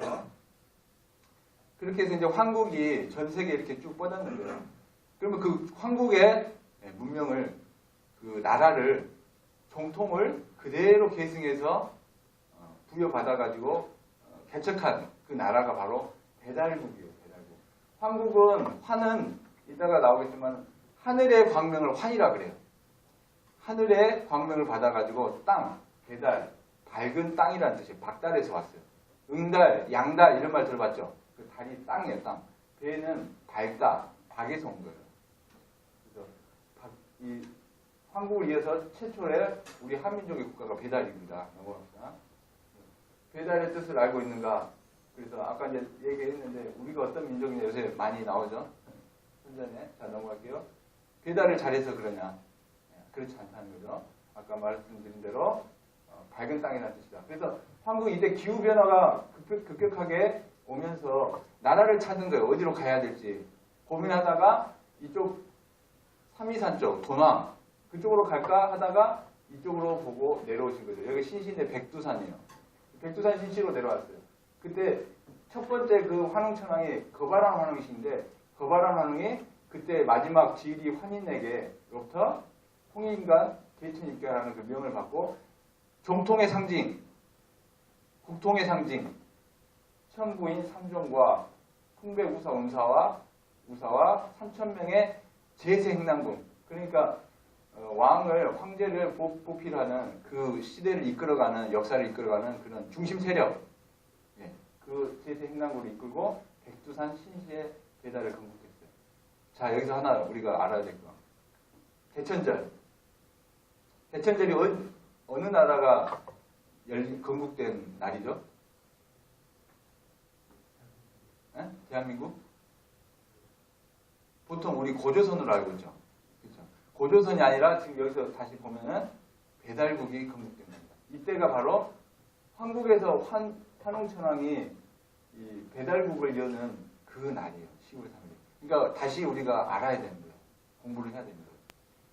그렇게 해서 이제 황국이 전 세계에 이렇게 쭉 뻗었는데요. 그러면 그 황국의 문명을, 그 나라를, 정통을 그대로 계승해서 부여받아가지고 개척한 그 나라가 바로 배달국이에요. 배달국. 황국은, 환은 이따가 나오겠지만 하늘의 광명을 환이라 그래요. 하늘의 광명을 받아가지고 땅, 배달, 밝은 땅이라는 뜻이에요. 박달에서 왔어요. 응달, 양달 이런 말 들어봤죠? 그 달이 땅이에요, 땅. 배는 밝다, 박에서 온 거예요. 그래서 이 황국을 이어서 최초의 우리 한민족의 국가가 배달입니다. 넘어갑시다. 배달의 뜻을 알고 있는가? 그래서 아까 이제 얘기했는데 우리가 어떤 민족이냐 요새 많이 나오죠? 현전에. 자, 넘어갈게요. 배달을 잘해서 그러냐? 그렇지 않다는 거죠. 아까 말씀드린 대로 밝은 땅이라는 뜻이다. 그래서 한국 이때 기후변화가 급격하게 오면서 나라를 찾은 거예요. 어디로 가야 될지 고민하다가 이쪽 3위산 쪽, 도남 그쪽으로 갈까 하다가 이쪽으로 보고 내려오신 거죠. 여기 신시인데 백두산이에요. 백두산 신시로 내려왔어요. 그때 첫 번째 그 환웅천왕이 거바란 환웅이신데 거바란 환웅이 그때 마지막 지리 환인에게로부터 홍익인간 개천입가라는 그 명을 받고 정통의 상징, 국통의 상징, 천부인 삼종과 풍백우사 우사와 3,000명의 제세행남군. 그러니까 왕을, 황제를 보필하는 그 시대를 이끌어가는, 역사를 이끌어가는 그런 중심 세력. 예, 그 제세행남군을 이끌고 백두산 신시의 배달을 건국했어요. 자, 여기서 하나 우리가 알아야 될 거. 대천절. 대천절이 어느 나라가 건국된 날이죠? 에? 대한민국? 보통 우리 고조선으로 알고 있죠. 그렇죠? 고조선이 아니라 지금 여기서 다시 보면은 배달국이 건국된 겁니다. 이때가 바로 한국에서 환웅천왕이 이 배달국을 여는 그 날이에요. 10월 3일. 그러니까 다시 우리가 알아야 되는 거예요. 공부를 해야 되는 거예요.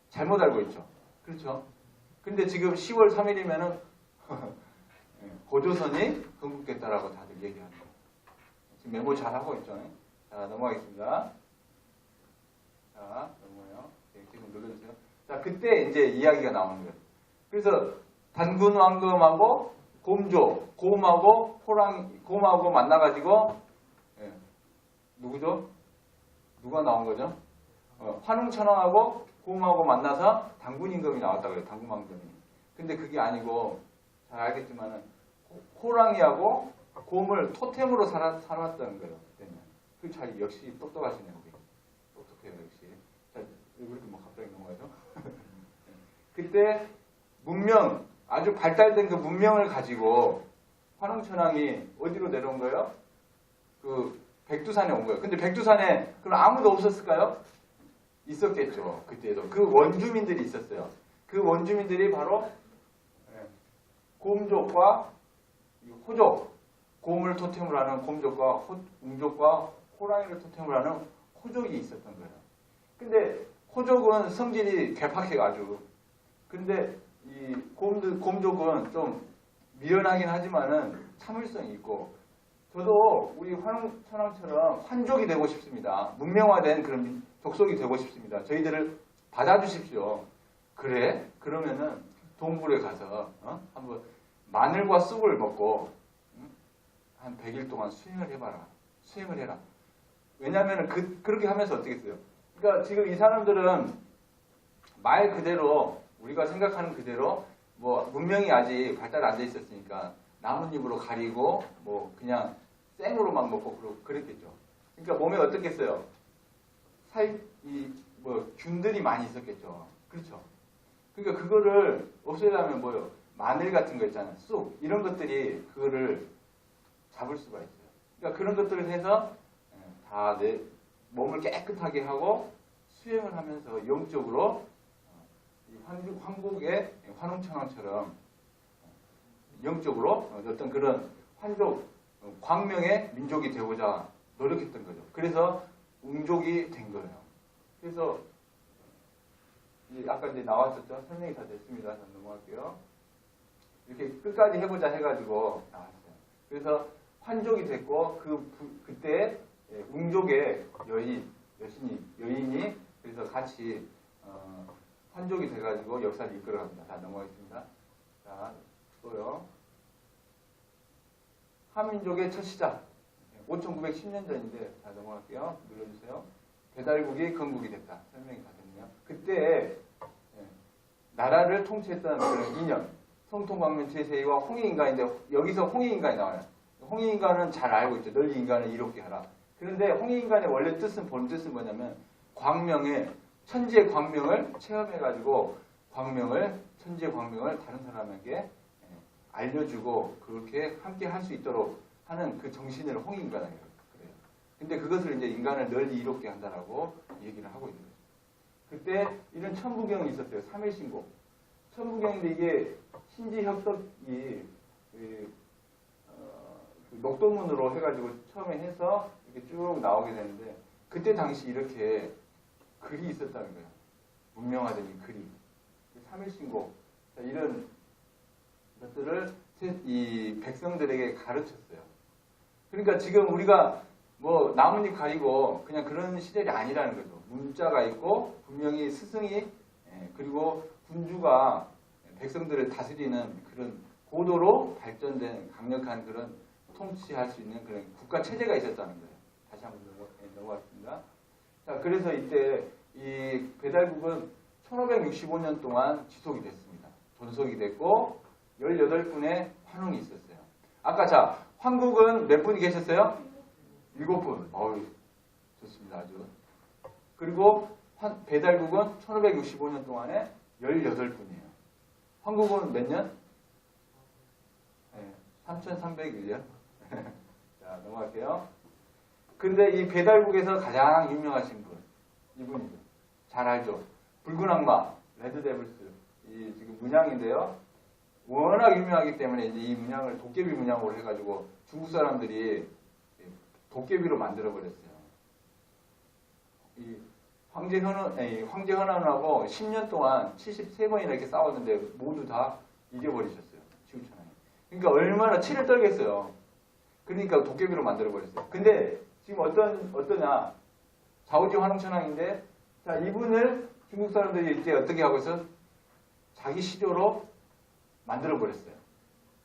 잘못 알고 있죠. 그렇죠? 근데 지금 10월 3일이면은 고조선이 건국됐다라고 다들 얘기하는 거예요. 지금 메모 잘 하고 있죠. 자, 넘어가겠습니다. 자, 넘어요. 네, 지금 눌러주세요. 자, 그때 이제 이야기가 나오는 거예요. 그래서 단군 왕검하고 곰하고 곰하고 만나가지고 누구죠? 누가 나온 거죠? 환웅천왕하고 곰하고 만나서 단군 임금이 나왔다 그래요. 단군 왕검이. 근데 그게 아니고 잘 알겠지만은 호랑이하고 곰을 토템으로 살았다는 거예요. 그때는. 그 차이 역시 똑똑하시네요. 우리. 똑똑해요 역시. 자, 왜 그렇게 뭐 갑자기 넘어가죠? 그때 문명, 아주 발달된 그 문명을 가지고 환웅천왕이 어디로 내려온 거예요? 그 백두산에 온 거예요. 근데 백두산에 그럼 아무도 없었을까요? 있었겠죠. 그때도. 그 원주민들이 있었어요. 그 원주민들이 바로 곰족과 호족, 곰을 토템으로 하는 곰족과 웅족과 호랑이를 토템으로 하는 호족이 있었던 거예요. 근데 호족은 성질이 괴팍해가지고 근데 이 곰족은 좀 미련하긴 하지만은 참을성이 있고 저도 우리 환웅천왕처럼 환족이 되고 싶습니다. 문명화된 그런 족속이 되고 싶습니다. 저희들을 받아주십시오. 그래? 그러면은 동굴에 가서 한번 마늘과 쑥을 먹고 한 100일 동안 수행을 해봐라. 수행을 해라. 왜냐하면 그렇게 하면서 어떻게 했어요? 그러니까 지금 이 사람들은 말 그대로 우리가 생각하는 그대로 뭐 문명이 아직 발달 안 돼 있었으니까 나뭇잎으로 가리고 뭐 그냥 생으로만 먹고 그랬겠죠. 그러니까 몸에 어떻겠어요? 뭐 균들이 많이 있었겠죠. 그렇죠. 그러니까 그거를 없애려면 뭐요? 마늘 같은 거 있잖아요. 쑥 이런 것들이 그거를 잡을 수가 있어요. 그러니까 그런 것들을 해서 다 내 몸을 깨끗하게 하고 수행을 하면서 영적으로 황국의 환웅천왕처럼 영적으로 어떤 그런 환족, 광명의 민족이 되고자 노력했던 거죠. 그래서 웅족이 된 거예요. 그래서 아까 이제 나왔었죠. 설명이 다 됐습니다. 전 넘어갈게요. 이렇게 끝까지 해보자 해가지고 나왔어요. 그래서 환족이 됐고 그때 웅족의 여인이 그래서 같이 환족이 돼가지고 역사를 이끌어갑니다. 자, 넘어가겠습니다. 자, 또요. 한민족의 첫 시작. 5910년 전인데, 자, 넘어갈게요. 눌러주세요. 배달국이 건국이 됐다. 설명이 다 됐네요. 그때 나라를 통치했던 그런 인연, 성통광명 제세이와 홍익인간인데 여기서 홍익인간이 나와요. 홍익인간은 잘 알고 있죠. 널리 인간을 이롭게 하라. 그런데 홍익인간의 원래 뜻은 본 뜻은 뭐냐면 광명의 천지의 광명을 체험해가지고 천지의 광명을 다른 사람에게 알려주고 그렇게 함께 할 수 있도록 하는 그 정신을 홍익인간이라고 그래요. 근데 그것을 이제 인간을 널리 이롭게 한다라고 얘기를 하고 있는 거죠. 그때 이런 천부경이 있었어요. 3일신곡. 천부경인데 이게 신지혁석이 녹도문으로 해가지고 처음에 해서 이렇게 쭉 나오게 되는데 그때 당시 이렇게 글이 있었다는 거예요. 문명화된 이 글이. 3일신곡. 이런 것들을 이 백성들에게 가르쳤어요. 그러니까 지금 우리가 뭐 나뭇잎 가리고 그냥 그런 시절이 아니라는 거죠. 문자가 있고 분명히 스승이 그리고 군주가 백성들을 다스리는 그런 고도로 발전된 강력한 그런 통치할 수 있는 그런 국가 체제가 있었다는 거예요. 다시 한번 넘어가겠습니다. 자, 그래서 이때 이 배달국은 1565년 동안 지속이 됐습니다. 존속이 됐고 18분의 환웅이 있었어요. 아까 자, 황국은 몇 분이 계셨어요? 7분. 어우, 좋습니다. 아주. 그리고 배달국은 1565년 동안에 18분이에요. 황국은 몇 년? 3301년. 자, 넘어갈게요. 근데 이 배달국에서 가장 유명하신 분, 이분이죠. 잘 알죠? 붉은 악마, 레드데블스. 이 지금 문양인데요. 워낙 유명하기 때문에 이제 이 문양을 도깨비 문양으로 해가지고 중국 사람들이 도깨비로 만들어버렸어요. 이 황제 현원하고 10년 동안 73번이나 이렇게 싸웠는데 모두 다 이겨버리셨어요. 치우천왕이. 그러니까 얼마나 치를 떨겠어요. 그러니까 도깨비로 만들어버렸어요. 근데 지금 어떠냐. 좌우지 환웅천왕인데 자, 이분을 중국 사람들이 이제 어떻게 하고 있어? 자기 시조로 만들어버렸어요.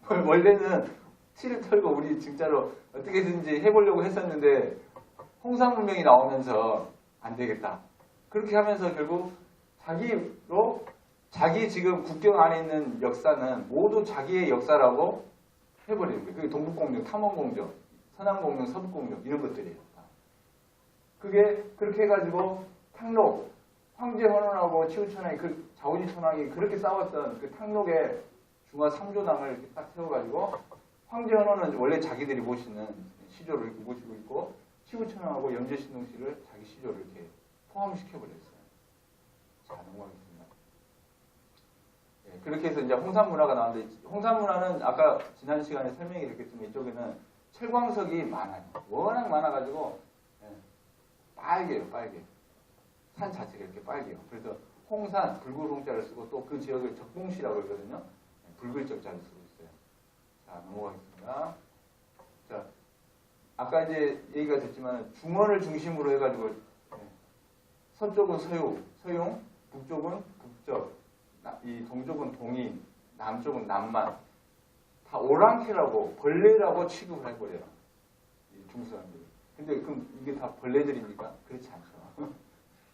원래는 치를 털고 우리 진짜로 어떻게든지 해보려고 했었는데 홍상문명이 나오면서 안 되겠다. 그렇게 하면서 결국 자기 지금 국경 안에 있는 역사는 모두 자기의 역사라고 해버리는 거예요. 그게 동북공명, 탐험공정, 서남공명, 서북공명 이런 것들이에요. 그게 그렇게 해가지고 탕록, 황제 헌원하고 치우천왕이 그 좌우지 천왕이 그렇게 싸웠던 그 탕록의 중화 3조당을 이렇게 딱 세워가지고 황제 헌원은 원래 자기들이 모시는 시조를 이렇게 모시고 있고 치우천왕하고 염제신동씨를 자기 시조를 이렇게 포함시켜버렸어요. 자, 넘어가겠습니다. 네, 그렇게 해서 이제 홍산문화가 나왔는데 홍산문화는 아까 지난 시간에 설명이 됐겠지만 이쪽에는 철광석이 많아요. 워낙 많아가지고 빨개요, 빨개. 산 자체가 이렇게 빨개요. 그래서 홍산, 붉은 홍자를 쓰고 또 그 지역을 적봉시라고 그러거든요. 붉을 적자를 쓰고 있어요. 자, 넘어가겠습니다. 자, 아까 이제 얘기가 됐지만 중원을 중심으로 해가지고 서쪽은 서용, 북쪽은 북적, 이 동쪽은 동인, 남쪽은 남만. 다 오랑캐라고 벌레라고 취급을 해버려요. 이 중국 사람들이. 근데 그럼 이게 다 벌레들입니까? 그렇지 않죠.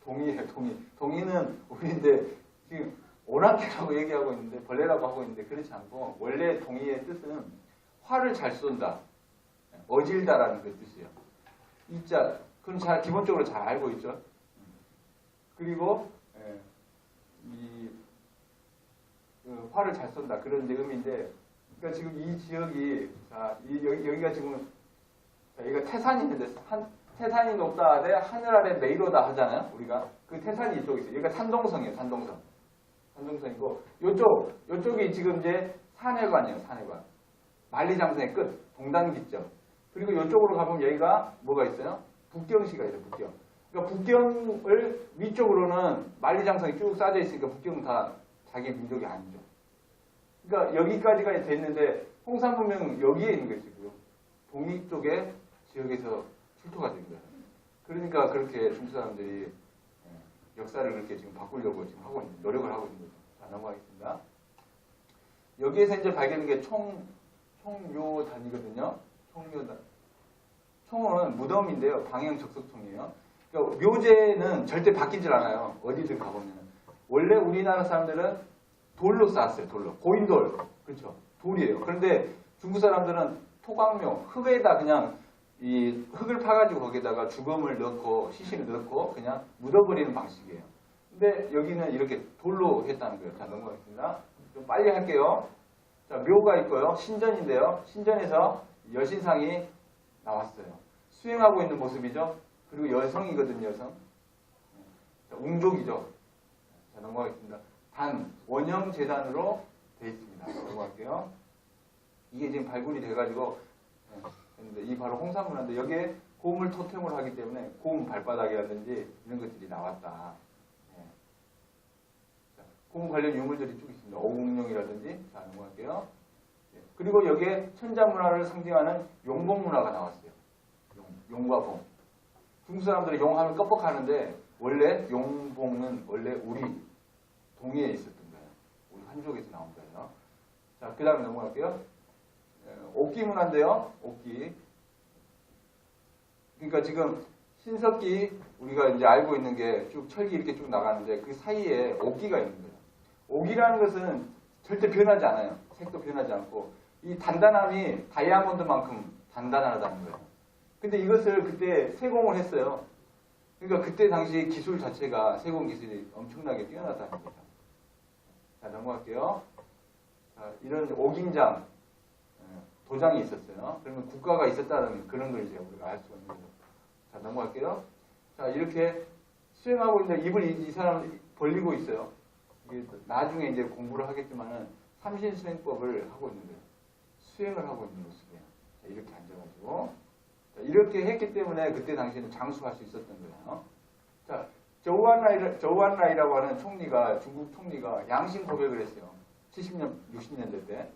동이에요, 동이. 동이는 우리인데 지금 오랑캐라고 얘기하고 있는데 벌레라고 하고 있는데 그렇지 않고 원래 동의의 뜻은 활을 잘 쏜다, 어질다라는 그 뜻이에요. 이자 그건 기본적으로 잘 알고 있죠. 그리고 활을 잘 쏜다 그런 이제 의미인데, 그러니까 지금 이 지역이 여기가 지금 여기가 태산이 있는데 태산이 높다 하되 하늘 아래 네이로다 하잖아요. 우리가 그 태산이 이쪽에 있어요. 여기가 산동성이에요. 산동성이고 요쪽이 지금 이제 산해관이에요. 산해관. 만리장성의 끝, 동단기점. 그리고 이쪽으로 가보면 여기가 뭐가 있어요? 북경시가 있어요. 북경. 그러니까 북경을 위쪽으로는 만리장성이 쭉 쌓여 있으니까 북경은 다 자기 민족이 아니죠. 그러니까 여기까지가 됐는데 홍산문명은 여기에 있는 것이고요. 동이 쪽의 지역에서 출토가 된 거예요. 그러니까 그렇게 중국 사람들이 역사를 그렇게 지금 바꾸려고 지금 노력을 하고 있는 거죠. 자, 넘어가겠습니다. 여기에서 이제 발견된 게 총묘단이거든요. 총묘단. 총은 무덤인데요. 방향 적석총이에요. 그러니까 묘제는 절대 바뀌질 않아요. 어디든 가보면. 원래 우리나라 사람들은 돌로 쌓았어요. 돌로. 고인돌. 그렇죠. 돌이에요. 그런데 중국 사람들은 토광묘, 흙에다 그냥 이 흙을 파가지고 거기다가 주검을 넣고 시신을 넣고 그냥 묻어버리는 방식이에요. 근데 여기는 이렇게 돌로 했다는 거예요. 자, 넘어가겠습니다. 좀 빨리 할게요. 자, 묘가 있고요. 신전인데요. 신전에서 여신상이 나왔어요. 수행하고 있는 모습이죠. 그리고 여성이거든요. 여성. 자, 웅족이죠. 자, 넘어가겠습니다. 원형 재단으로 되어 있습니다. 넘어갈게요. 이게 지금 발굴이 돼가지고 이 바로 홍산문화인데 여기에 고음을 토템으로 하기 때문에 고음 발바닥이라든지 이런 것들이 나왔다. 고음 관련 유물들이 쭉 있습니다. 오공룡이라든지. 자, 넘어갈게요. 그리고 여기에 천자문화를 상징하는 용봉문화가 나왔어요. 용과 봉. 중국 사람들은 용하면 껍벅하는데 원래 용봉은 원래 우리 동해에 있었던 거예요. 우리 한족에서 나온 거예요. 자, 그 다음에 넘어갈게요. 옥기 문화인데요. 옥기. 그러니까 지금 신석기 우리가 이제 알고 있는 게 쭉 철기 이렇게 쭉 나가는데 그 사이에 옥기가 있는 거예요. 옥이라는 것은 절대 변하지 않아요. 색도 변하지 않고 이 단단함이 다이아몬드만큼 단단하다는 거예요. 근데 이것을 그때 세공을 했어요. 그러니까 그때 당시 기술 자체가 세공 기술이 엄청나게 뛰어났다는 거죠. 자, 넘어갈게요. 자, 이런 옥인장 도장이 있었어요. 그러면 국가가 있었다는 그런 걸 이제 우리가 알 수가 있는 거죠. 자, 넘어갈게요. 자, 이렇게 수행하고 있는데 입을 이 사람은 벌리고 있어요. 이게 나중에 이제 공부를 하겠지만은 삼신수행법을 하고 있는 거예요. 수행을 하고 있는 모습이에요. 자, 이렇게 앉아가지고. 자, 이렇게 했기 때문에 그때 당시에는 장수할 수 있었던 거예요. 자, 저우안라이라고 하는 총리가, 중국 총리가 양심 고백을 했어요. 70년, 60년대 때.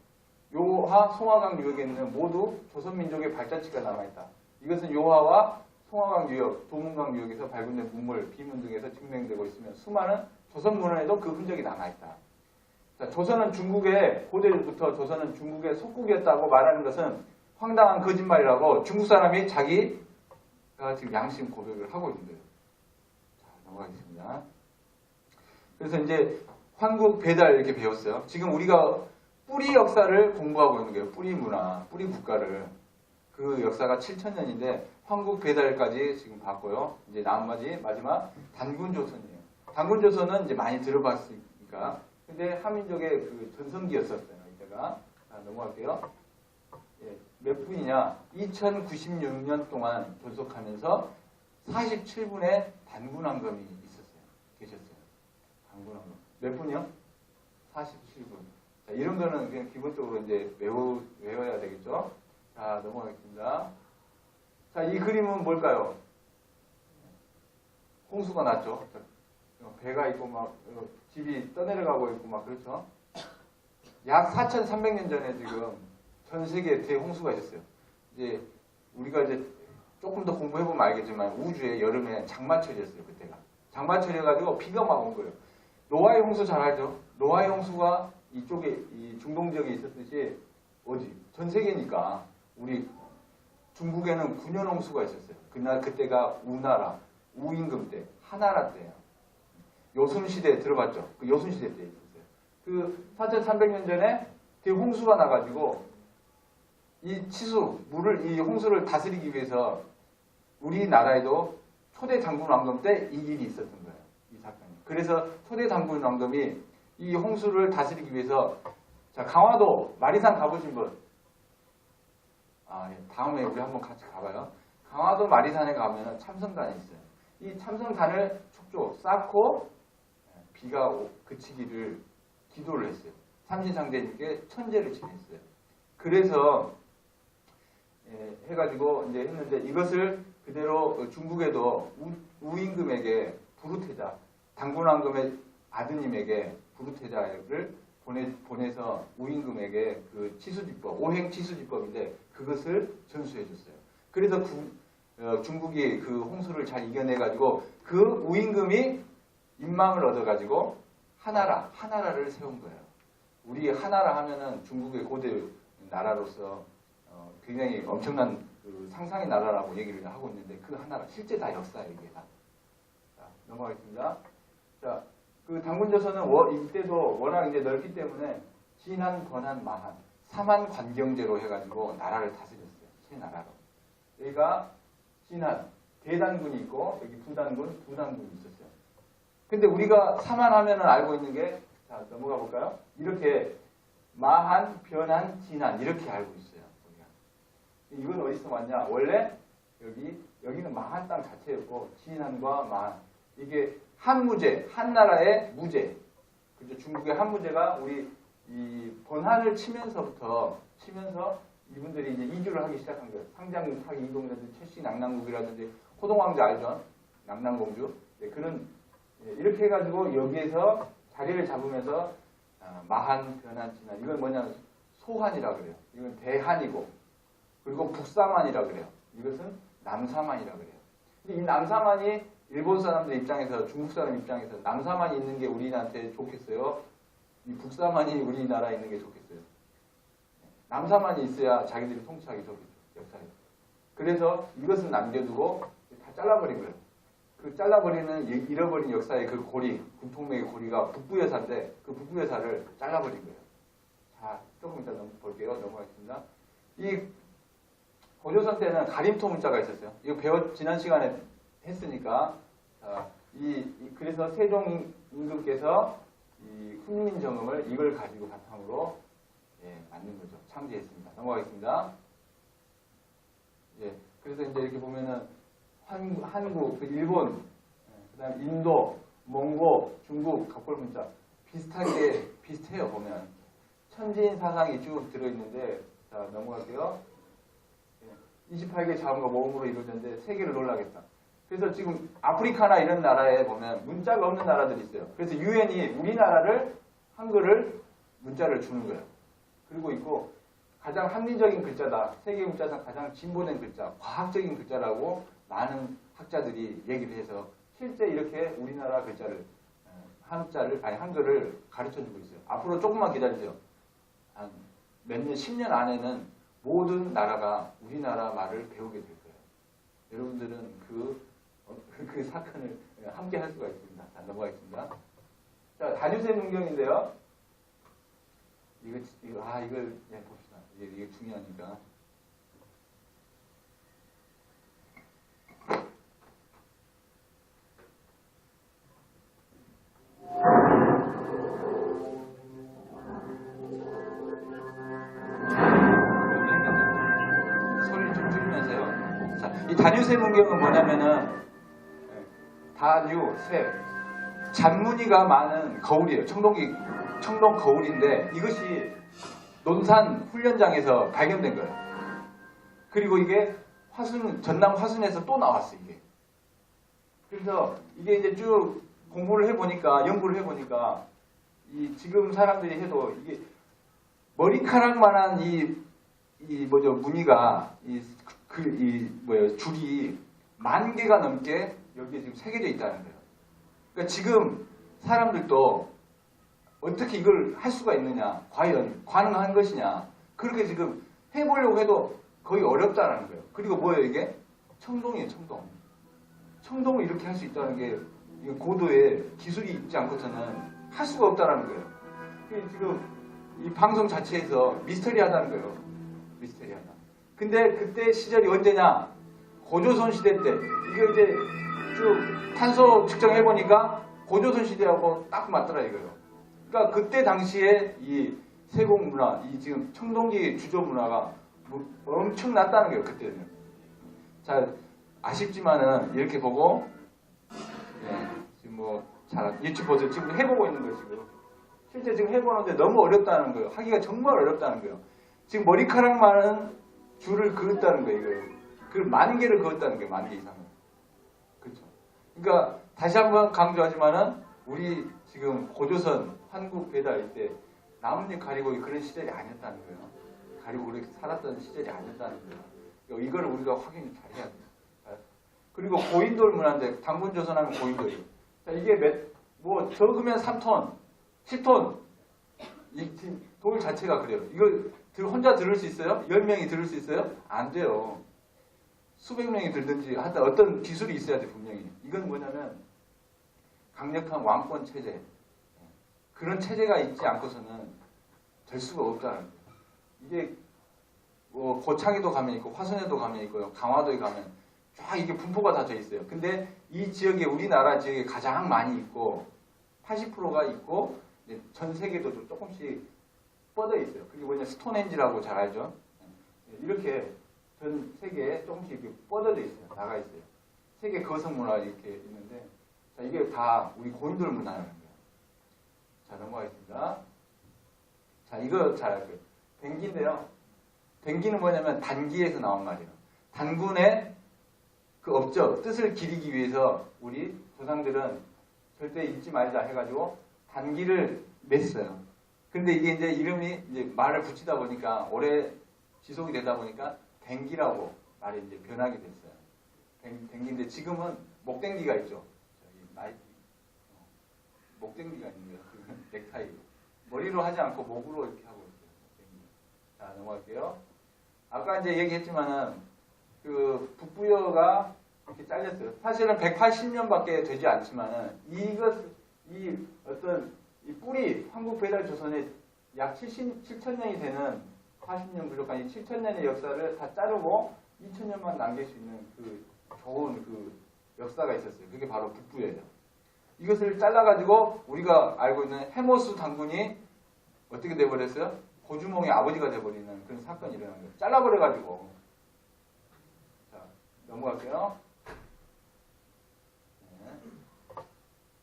요하, 송화강 유역에는 모두 조선민족의 발자취가 남아있다. 이것은 요하와 송화강 유역, 도문강 유역에서 발굴된 문물, 비문 등에서 증명되고 있으면 수많은 조선 문헌에도 그 흔적이 남아있다. 자, 조선은 중국의, 고대부터 조선은 중국의 속국이었다고 말하는 것은 황당한 거짓말이라고 중국 사람이 자기가 지금 양심 고백을 하고 있는 거예요. 자, 넘어가겠습니다. 그래서 이제 황국 배달 이렇게 배웠어요. 지금 우리가 뿌리 역사를 공부하고 있는 거예요. 뿌리 문화, 뿌리 국가를. 그 역사가 7,000년인데 황국 배달까지 지금 봤고요. 이제 마지막 단군조선이에요. 단군조선은 이제 많이 들어봤으니까. 근데 한민족의 그 전성기였었어요. 이때가. 자, 넘어갈게요. 예, 몇 분이냐? 2096년 동안 존속하면서 47분의 단군왕검이 있었어요. 계셨어요. 단군왕검. 몇 분이요? 47분. 자, 이런 거는 그냥 기본적으로 이제 외워야 되겠죠? 자, 넘어가겠습니다. 자, 이 그림은 뭘까요? 홍수가 났죠. 배가 있고 막 집이 떠내려가고 있고 막 그렇죠. 약 4,300년 전에 지금 전 세계에 대홍수가 있었어요. 이제 우리가 이제 조금 더 공부해보면 알겠지만 우주에 여름에 장마철이었어요. 그때가 장마철이어가지고 비가 막 온 거예요. 노아의 홍수 잘 알죠? 노아의 홍수가 이쪽에 이 중동 지역에 있었듯이 어디 전 세계니까 우리 중국에는 9년 홍수가 있었어요. 그때가 우나라, 우임금 때, 하나라 때예요. 요순시대 들어봤죠? 그 요순시대 때 있었어요. 그 4,300년 전에 대홍수가 나가지고 이 치수, 이 홍수를 다스리기 위해서 우리나라에도 초대 장군 왕검 때 이 일이 있었던 거예요. 이 사건이. 그래서 초대 장군 왕검이 이 홍수를 다스리기 위해서 자, 강화도 마리산 가보신 분? 예. 다음에 우리 한번 같이 가봐요. 강화도 마리산에 가면 참선단이 있어요. 이 참선단을 축조 쌓고 비가 그치기를 기도를 했어요. 삼신상대님께 천재를 지냈어요. 그래서 해가지고 이제 했는데 이것을 그대로 중국에도 우임금에게 부르태자, 당군왕금의 아드님에게 부르태자를 보내서 우임금에게 그 치수지법, 오행 치수지법인데 그것을 전수해 줬어요. 그래서 중국이 그 홍수를 잘 이겨내가지고 그 우임금이 인망을 얻어가지고 하나라를 세운 거예요. 우리 하나라 하면은 중국의 고대 나라로서 굉장히 엄청난 그 상상의 나라라고 얘기를 하고 있는데 그 하나라 실제 다 역사예요 이게 다. 자, 넘어가겠습니다. 자, 그 당군조선은 이때도 워낙 이제 넓기 때문에 진한, 권한, 마한, 삼한 관경제로 해가지고 나라를 다스렸어요. 세 나라로. 여기가 진한 대단군이 있고 여기 부단군이 있었어요. 근데 우리가 삼한하면은 알고 있는 게 자, 넘어가 볼까요? 이렇게 마한, 변한, 진한 이렇게 알고 있어요. 우리가. 이건 어디서 왔냐? 원래 여기는 마한 땅 자체였고 진한과 마한 이게 한무제, 한나라의 무제. 그죠? 중국의 한무제가 우리 이 번한을 치면서 이분들이 이제 이주를 하기 시작한 거예요. 상장국 타기 이동이라든지 최씨 낙랑국이라든지 호동왕자 알죠? 낙랑공주. 네, 그런 이렇게 해가지고 여기에서 자리를 잡으면서 마한, 변한, 진한 이건 뭐냐면 소한이라 그래요. 이건 대한이고 그리고 북사만이라 그래요. 이것은 남사만이라 그래요. 근데 이 남사만이 일본 사람들 입장에서 중국 사람 입장에서 남사만이 있는 게 우리한테 좋겠어요? 이 북사만이 우리나라에 있는 게 좋겠어요? 남사만이 있어야 자기들이 통치하기 좋겠죠. 역사에. 그래서 이것은 남겨두고 다 잘라버린 거예요. 그 잘라버리는 잃어버린 역사의 그 고리, 군통맥의 고리가 북부여사인데 그 북부여사를 잘라버린 거예요. 자, 조금 이따 볼게요. 넘어가겠습니다. 이 고조선 때는 가림토 문자가 있었어요. 이거 지난 시간에 했으니까 그래서 세종 임금께서 이 훈민정음을 이걸 가지고 바탕으로 만든 거죠. 창제했습니다. 넘어가겠습니다. 그래서 이제 이렇게 보면은 한국, 일본, 그다음 인도, 몽고, 중국 각골 문자 비슷해요. 보면 천지인 사상이 쭉 들어있는데 자 넘어갈게요. 28개 자음과 모음으로 이루어졌는데 세계를 놀라겠다. 그래서 지금 아프리카나 이런 나라에 보면 문자가 없는 나라들이 있어요. 그래서 유엔이 우리나라를 한글을 문자를 주는 거예요. 그리고 있고 가장 합리적인 글자다. 세계 문자상 가장 진보된 글자, 과학적인 글자라고 많은 학자들이 얘기를 해서 실제 이렇게 우리나라 글자를 한글을 가르쳐주고 있어요. 앞으로 조금만 기다리세요. 한 몇 년, 10년 안에는 모든 나라가 우리나라 말을 배우게 될 거예요. 여러분들은 그 사건을 함께 할 수가 있습니다. 자, 넘어가겠습니다. 자, 다뉴세 문경인데요. 이걸 봅시다. 이게 중요하니까. 소리를 좀 줄이면서요. 자, 이 다뉴세 문경은 뭐냐면은 다뉴세 잔무늬가 많은 거울이에요. 청동 거울인데 이것이 논산 훈련장에서 발견된 거예요. 그리고 이게 전남 화순에서 또 나왔어요. 이게. 그래서 이게 이제 쭉 공부를 해보니까 연구를 해보니까 지금 사람들이 해도 이게 머리카락만한 무늬가 줄이 10,000개가 넘게 여기에 지금 새겨져 있다는 거예요. 그러니까 지금 사람들도 어떻게 이걸 할 수가 있느냐, 과연 가능한 것이냐, 그렇게 지금 해보려고 해도 거의 어렵다는 거예요. 그리고 뭐예요 이게? 청동이에요. 청동을 이렇게 할 수 있다는 게 고도의 기술이 있지 않고서는 할 수가 없다는 거예요. 지금 이 방송 자체에서 미스터리하다는 거예요. 미스터리하다. 근데 그때 시절이 언제냐? 고조선 시대 때. 이게 이제 쭉 탄소 측정해 보니까 고조선 시대하고 딱 맞더라 이거예요. 그러니까 그때 당시에 이 세공 문화, 이 지금 청동기 주조 문화가 엄청 났다는 거예요. 그때는. 자, 아쉽지만은 이렇게 보고 지금 뭐 잘 유튜브에서 지금 해보고 있는 거예요. 지금 실제 지금 해보는데 너무 어렵다는 거예요. 하기가 정말 어렵다는 거예요. 지금 머리카락만은 줄을 그었다는 거예요. 이거. 그 10,000개를 그었다는 거예요. 10,000개 이상을. 그렇죠. 그러니까 다시 한번 강조하지만은 우리 지금 고조선 한국 배달 이때 나뭇잎 가리고 그런 시절이 아니었다는 거예요. 가리고 그렇게 살았던 시절이 아니었다는 거예요. 이거를 우리가 확인을 잘 해야 돼요. 그리고 고인돌 문화인데 당군 조선하면 고인돌이. 자, 이게 뭐 적으면 3톤, 10톤. 이 돌 자체가 그래요. 이거 혼자 들을 수 있어요? 10명이 들을 수 있어요? 안 돼요. 수백 명이 들든지 하여튼 어떤 기술이 있어야 돼 분명히. 이건 뭐냐면 강력한 왕권 체제. 그런 체제가 있지 않고서는 될 수가 없다는 거예요. 이게 뭐 고창에도 가면 있고 화성에도 가면 있고요. 강화도에 가면 쫙 이게 분포가 다 돼 있어요. 근데 이 지역에 우리나라 지역에 가장 많이 있고 80%가 있고 전 세계도 좀 조금씩 뻗어 있어요. 그게 뭐냐 스톤헨지라고 잘 알죠. 이렇게 전 세계에 조금씩 이렇게 뻗어져 있어요. 나가 있어요. 세계 거성 문화 이렇게 있는데 자, 이게 다 우리 고인돌 문화라는 거예요. 자, 넘어가겠습니다. 자, 이거 잘 알 거예요. 뱅기인데요. 뱅기는 뭐냐면 단기에서 나온 말이에요. 단군의 그 업적, 뜻을 기리기 위해서 우리 조상들은 절대 잊지 말자 해가지고 단기를 맸어요. 근데 이게 이제 이름이 이제 말을 붙이다 보니까 오래 지속이 되다 보니까 뱅기라고 말이 이제 변하게 됐어요. 뱅기인데 지금은 목댕기가 있죠. 나이키. 목댕기가 있는 거예요. 넥타이. 머리로 하지 않고 목으로 이렇게 하고 있어요. 목댕기. 자, 넘어갈게요. 아까 이제 얘기했지만은 그 북부여가 이렇게 잘렸어요. 사실은 180년밖에 되지 않지만은 이 어떤 이 뿌리 한국 배달 조선의 약 7,000년이 되는 40년 부족한 이 7,000년의 역사를 다 자르고 2,000년만 남길 수 있는 그 좋은 그 역사가 있었어요. 그게 바로 북부여예요. 이것을 잘라가지고 우리가 알고 있는 해모수 당군이 어떻게 돼버렸어요? 고주몽의 아버지가 돼버리는 그런 사건이 일어난 거예요. 잘라버려가지고. 자, 넘어갈게요. 네.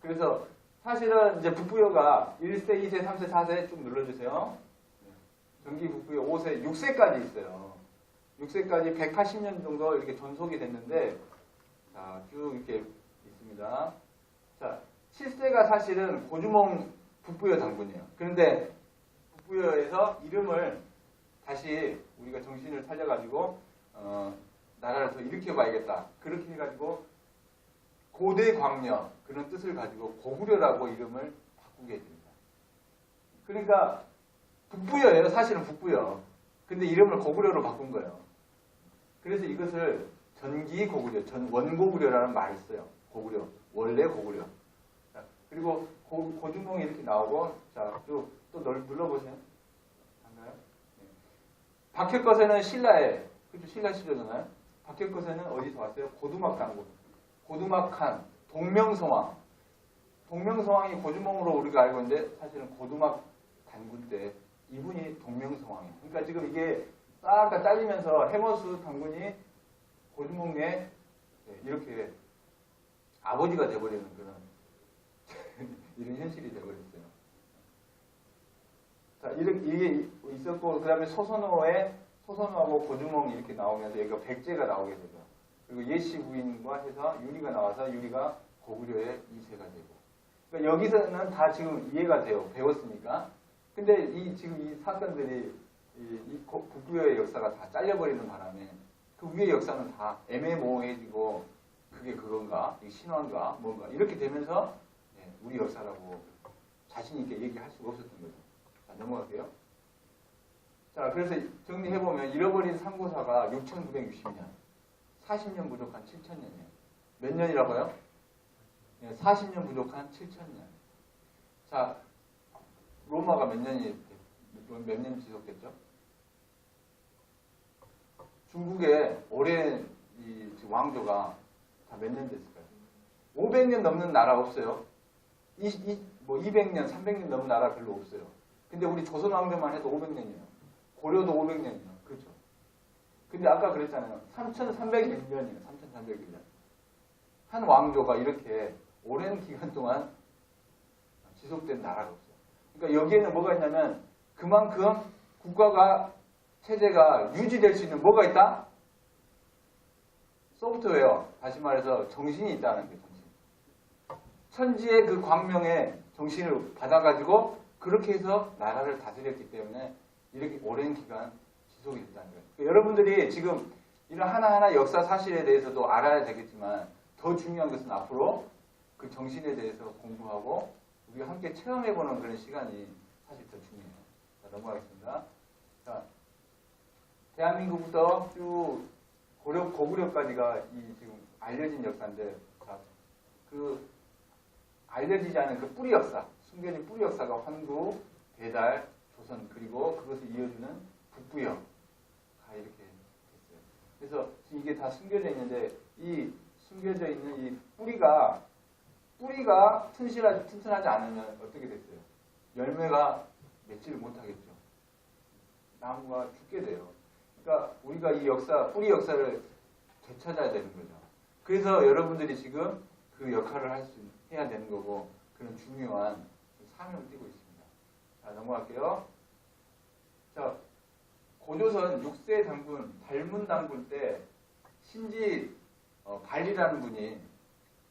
그래서 사실은 이제 북부여가 1세, 2세, 3세, 4세 쭉 눌러주세요. 전기 북부여 5세, 6세까지 있어요. 6세까지 180년 정도 이렇게 존속이 됐는데, 자, 쭉 이렇게 있습니다. 자, 7세가 사실은 고주몽 북부여 당군이에요. 그런데 북부여에서 이름을 다시 우리가 정신을 살려가지고, 나라를 더 일으켜봐야겠다. 그렇게 해가지고, 고대 광녀, 그런 뜻을 가지고 고구려라고 이름을 바꾸게 됩니다. 그러니까, 북부여예요. 사실은 북부여. 근데 이름을 고구려로 바꾼 거예요. 그래서 이것을 전기 고구려, 원고구려라는 말을 써요. 고구려, 원래 고구려. 자, 그리고 고주몽이 이렇게 나오고, 자, 쭉 또 눌러보세요. 맞나요? 네. 박혁거세는 신라에, 그죠? 신라 시대잖아요. 박혁거세는 어디서 왔어요? 고두막 당군. 고두막한, 동명성왕. 동명성왕이 고주몽으로 우리가 알고 있는데, 사실은 고두막 단군 때 이분이 동명성왕이에요. 그러니까 지금 이게 싹 다 잘리면서 해머수 당군이 고주몽의 이렇게 아버지가 돼버리는 그런 이런 현실이 돼버렸어요. 자, 이게 있었고 그 다음에 소선호하고 고주몽이 이렇게 나오면서 여기가 백제가 나오게 되죠. 그리고 예시 부인과 해서 유리가 나와서 유리가 고구려의 2세가 되고. 그러니까 여기서는 다 지금 이해가 돼요. 배웠으니까. 근데 지금 이 사건들이 북부여의 역사가 다 잘려버리는 바람에 그 위의 역사는 다 애매모호해지고 그게 그건가, 신화인가, 뭔가 이렇게 되면서 우리 역사라고 자신 있게 얘기할 수가 없었던 거죠. 자, 넘어갈게요. 자, 그래서 정리해보면 잃어버린 상고사가 6,960년, 40년 부족한 7,000년이에요. 몇 년이라고요? 40년 부족한 7,000년. 자, 로마가 몇 년 지속됐죠? 중국의 오랜 이 왕조가 다 몇 년 됐을까요? 500년 넘는 나라 없어요. 200년, 300년 넘는 나라 별로 없어요. 근데 우리 조선 왕조만 해도 500년이에요. 고려도 500년이에요. 그렇죠? 근데 아까 그랬잖아요. 3,301년이에요. 3,301년. 한 왕조가 이렇게 오랜 기간 동안 지속된 나라가 없어요. 그러니까 여기에는 뭐가 있냐면 그만큼 국가가 체제가 유지될 수 있는 뭐가 있다? 소프트웨어. 다시 말해서 정신이 있다는 게 정신. 천지의 그 광명의 정신을 받아가지고 그렇게 해서 나라를 다스렸기 때문에 이렇게 오랜 기간 지속이 됐다는 거예요. 그러니까 여러분들이 지금 이런 하나하나 역사 사실에 대해서도 알아야 되겠지만 더 중요한 것은 앞으로 그 정신에 대해서 공부하고 우리가 함께 체험해보는 그런 시간이 사실 더 중요해요. 자, 넘어가겠습니다. 자, 대한민국부터 쭉 고구려까지가 이 지금 알려진 역사인데, 자, 그 알려지지 않은 그 뿌리 역사, 숨겨진 뿌리 역사가 환구, 배달, 조선, 그리고 그것을 이어주는 북부여가 이렇게 됐어요. 그래서 지금 이게 다 숨겨져 있는데 이 숨겨져 있는 이 뿌리가 튼튼하지 않으면 어떻게 됐어요? 열매가 맺지를 못하겠죠. 나무가 죽게 돼요. 그러니까 우리가 이 역사, 뿌리 역사를 되찾아야 되는 거죠. 그래서 여러분들이 지금 그 역할을 해야 되는 거고 그런 중요한 사명을 띠고 있습니다. 자, 넘어갈게요. 자, 고조선 6세 당군, 달문 당군 때 신지 발이라는 분이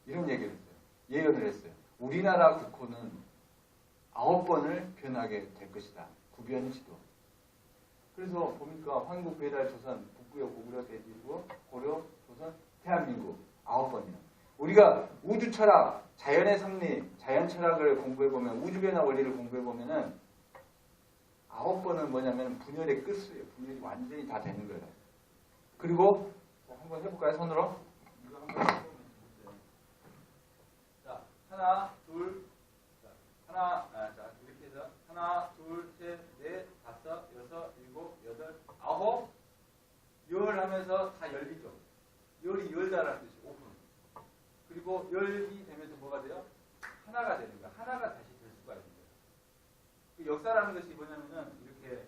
이런 얘기를 했어요. 예언을 했어요. 우리나라 국호는 9번을 변하게 될 것이다. 구변지도. 그래서 보니까 환국, 배달, 조선, 북부여, 고구려, 대지고, 고려, 조선, 대한민국 9번이요. 우리가 우주 철학, 자연의 섭리, 자연 철학을 공부해보면, 우주변화 원리를 공부해보면은 9번은 뭐냐면 분열의 끝이에요. 분열이 완전히 다 되는 거예요. 그리고 한번 해볼까요? 손으로? 이거 한번 해보면 좋겠어요. 자, 하나, 둘, 자, 이렇게 해서 하나, 둘, 셋, 넷, 다섯, 여섯, 일곱, 여덟, 아홉, 열 하면서 다 열리죠. 열이 열다라는 뜻이 오픈. 그리고 열이 되면서 뭐가 돼요? 하나가 되는 거야. 하나가 다시 될 수가 있는 거예요. 그 역사라는 것이 뭐냐면은 이렇게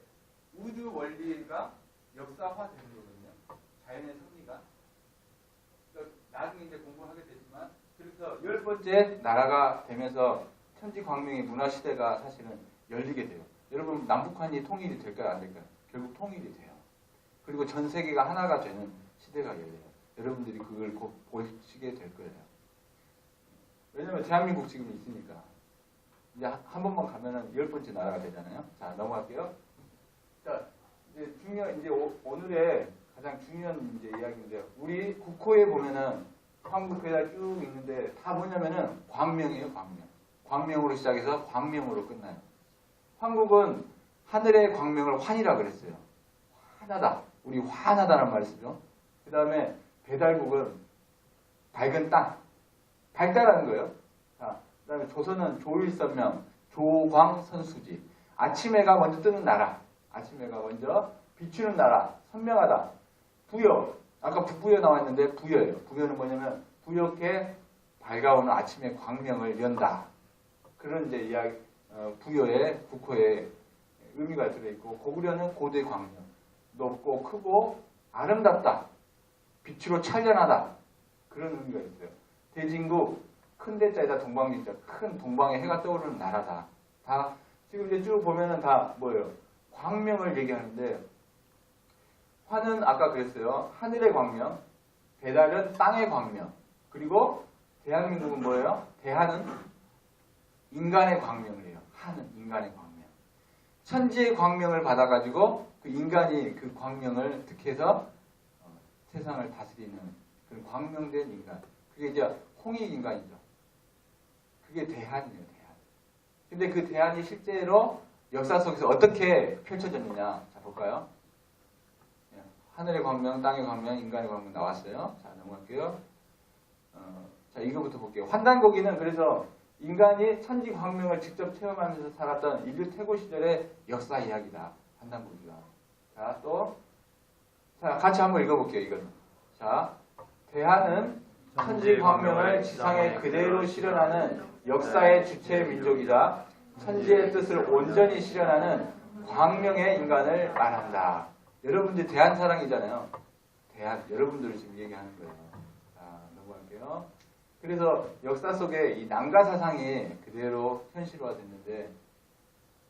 우주 원리가 역사화되는 거거든요. 자연의 섭리가. 그러니까 나중에 이제 공부하게 되지만 그래서 10번째 나라가 되면서 천지광명의 문화시대가 사실은 열리게 돼요. 여러분 남북한이 통일이 될까요? 안 될까요? 결국 통일이 돼요. 그리고 전 세계가 하나가 되는 시대가 열려요. 여러분들이 그걸 곧 보시게 될 거예요. 왜냐면 대한민국 지금 있으니까. 이제 한 번만 가면은 10번째 나라가 되잖아요. 자, 넘어갈게요. 자, 이제 오늘의 가장 중요한 이제 이야기인데, 우리 국호에 보면은 황국회가 쭉 있는데 다 뭐냐면은 광명이에요, 광명. 광명으로 시작해서 광명으로 끝나요. 황국은 하늘의 광명을 환이라 그랬어요. 환하다. 우리 환하다는 말을 쓰죠. 그 다음에 배달국은 밝은 땅. 밝다라는 거예요. 자, 그 다음에 조선은 조일선명, 조광선수지. 아침 해가 먼저 뜨는 나라. 아침 해가 먼저 비추는 나라. 선명하다. 부여. 아까 북부여 나왔는데 부여예요. 부여는 뭐냐면 부여께 밝아오는 아침의 광명을 연다. 그런 이제 이야기, 부여의 국호의 의미가 들어있고, 고구려는 고대 광명. 높고 크고 아름답다. 빛으로 찬란하다. 그런 의미가 있어요. 대진국, 큰 대자에다 동방진자, 큰 동방에 해가 떠오르는 나라다. 다 지금 이제 쭉 보면은 다 뭐예요? 광명을 얘기하는데, 화는 아까 그랬어요. 하늘의 광명, 배달은 땅의 광명, 그리고 대한민국은 뭐예요? 대하는 인간의 광명을 해요. 하는 인간의 광명. 천지의 광명을 받아가지고 그 인간이 그 광명을 득해서 세상을 다스리는 그런 광명된 인간. 그게 이제 홍익인간이죠. 그게 대한이에요, 대한. 근데 그 대한이 실제로 역사 속에서 어떻게 펼쳐졌느냐. 자, 볼까요? 하늘의 광명, 땅의 광명, 인간의 광명 나왔어요. 자, 넘어갈게요. 자, 이거부터 볼게요. 환단고기는 그래서 인간이 천지광명을 직접 체험하면서 살았던 인류 태고 시절의 역사 이야기다. 한단부지가. 자, 또 자, 같이 한번 읽어볼게요. 이거는. 자, 대한은 천지광명을 지상에 그대로 실현하는 역사의 주체 민족이자 천지의 뜻을 온전히 실현하는 광명의 인간을 말한다. 여러분들 대한사랑이잖아요. 여러분들을 지금 얘기하는 거예요. 자, 넘어갈게요. 그래서 역사 속에 이 난가사상이 그대로 현실화됐는데,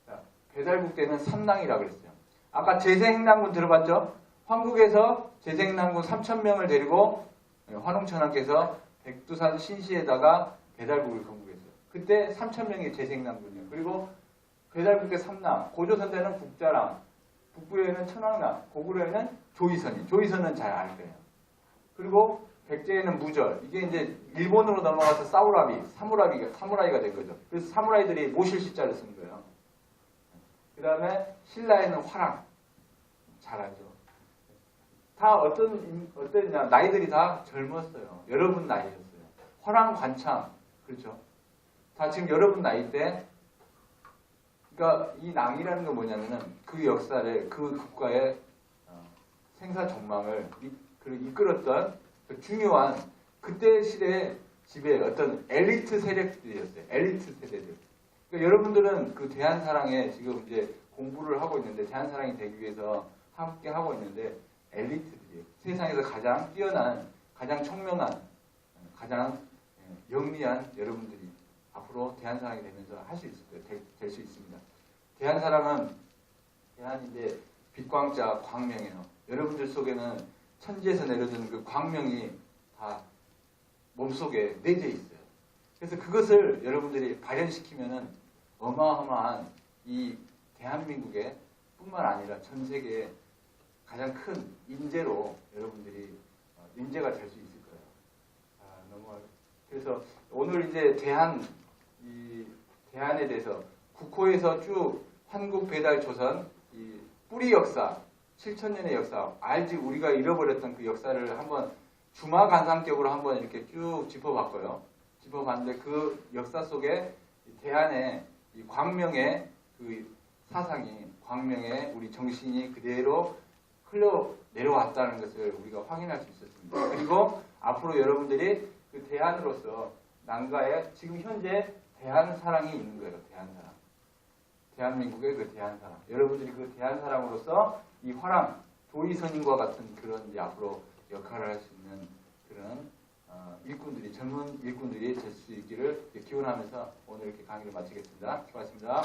자, 배달국 때는 삼낭이라고 그랬어요. 아까 재생행난군 들어봤죠? 황국에서 재생행난군 3,000명을 데리고 환웅천하께서 백두산 신시에다가 배달국을 건국했어요. 그때 3,000명이 재생행난군이에요. 그리고 배달국의 삼낭, 고조선 때는 국자랑, 북부에는 천왕랑, 고구려에는 조이선이. 조이선은 잘 알 거예요. 그리고 백제에는 무절. 이게 이제 일본으로 넘어가서 사무라이가 된 거죠. 그래서 사무라이들이 모실 시자를 쓴 거예요. 그 다음에 신라에는 화랑. 잘 알죠. 다 어땠냐. 나이들이 다 젊었어요. 여러분 나이였어요. 화랑, 관창. 그렇죠. 다 지금 여러분 나이 때. 그러니까 이 낭이라는 건 뭐냐면은 그 역사를, 그 국가의 생사 전망을 이끌었던 중요한 그때 시대의 지배 어떤 엘리트 세력들이었어요. 엘리트 세대들. 그러니까 여러분들은 그 대한사랑에 지금 이제 공부를 하고 있는데, 대한사랑이 되기 위해서 함께 하고 있는데, 엘리트들이에요. 세상에서 가장 뛰어난, 가장 청명한, 가장 영리한 여러분들이 앞으로 대한사랑이 되면서 할 수 있을 거예요. 될 수 있습니다. 대한인데 빛광자 광명이에요. 여러분들 속에는 천지에서 내려주는 그 광명이 다 몸속에 내재 있어요. 그래서 그것을 여러분들이 발현시키면은 어마어마한 이 대한민국의 뿐만 아니라 전 세계에 가장 큰 인재로 여러분들이 인재가 될 수 있을 거예요. 그래서 오늘 이제 대한에 대해서 국호에서 쭉 한국 배달 조선 이 뿌리 역사 7,000년의 역사 알지 우리가 잃어버렸던 그 역사를 한번 주마간상격으로 한번 이렇게 쭉 짚어봤고요. 짚어봤는데 그 역사 속에 대한의 이 광명의 그 사상이 광명의 우리 정신이 그대로 흘러 내려왔다는 것을 우리가 확인할 수 있었습니다. 그리고 앞으로 여러분들이 그 대한으로서 난가에 지금 현재 대한사랑이 있는 거예요. 대한사랑. 대한민국의 그 대한사랑. 여러분들이 그 대한사랑으로서 이 화랑, 조이선인과 같은 그런 이제 앞으로 역할을 할 수 있는 그런 일꾼들이, 젊은 일꾼들이 될 수 있기를 기원하면서 오늘 이렇게 강의를 마치겠습니다. 수고하셨습니다.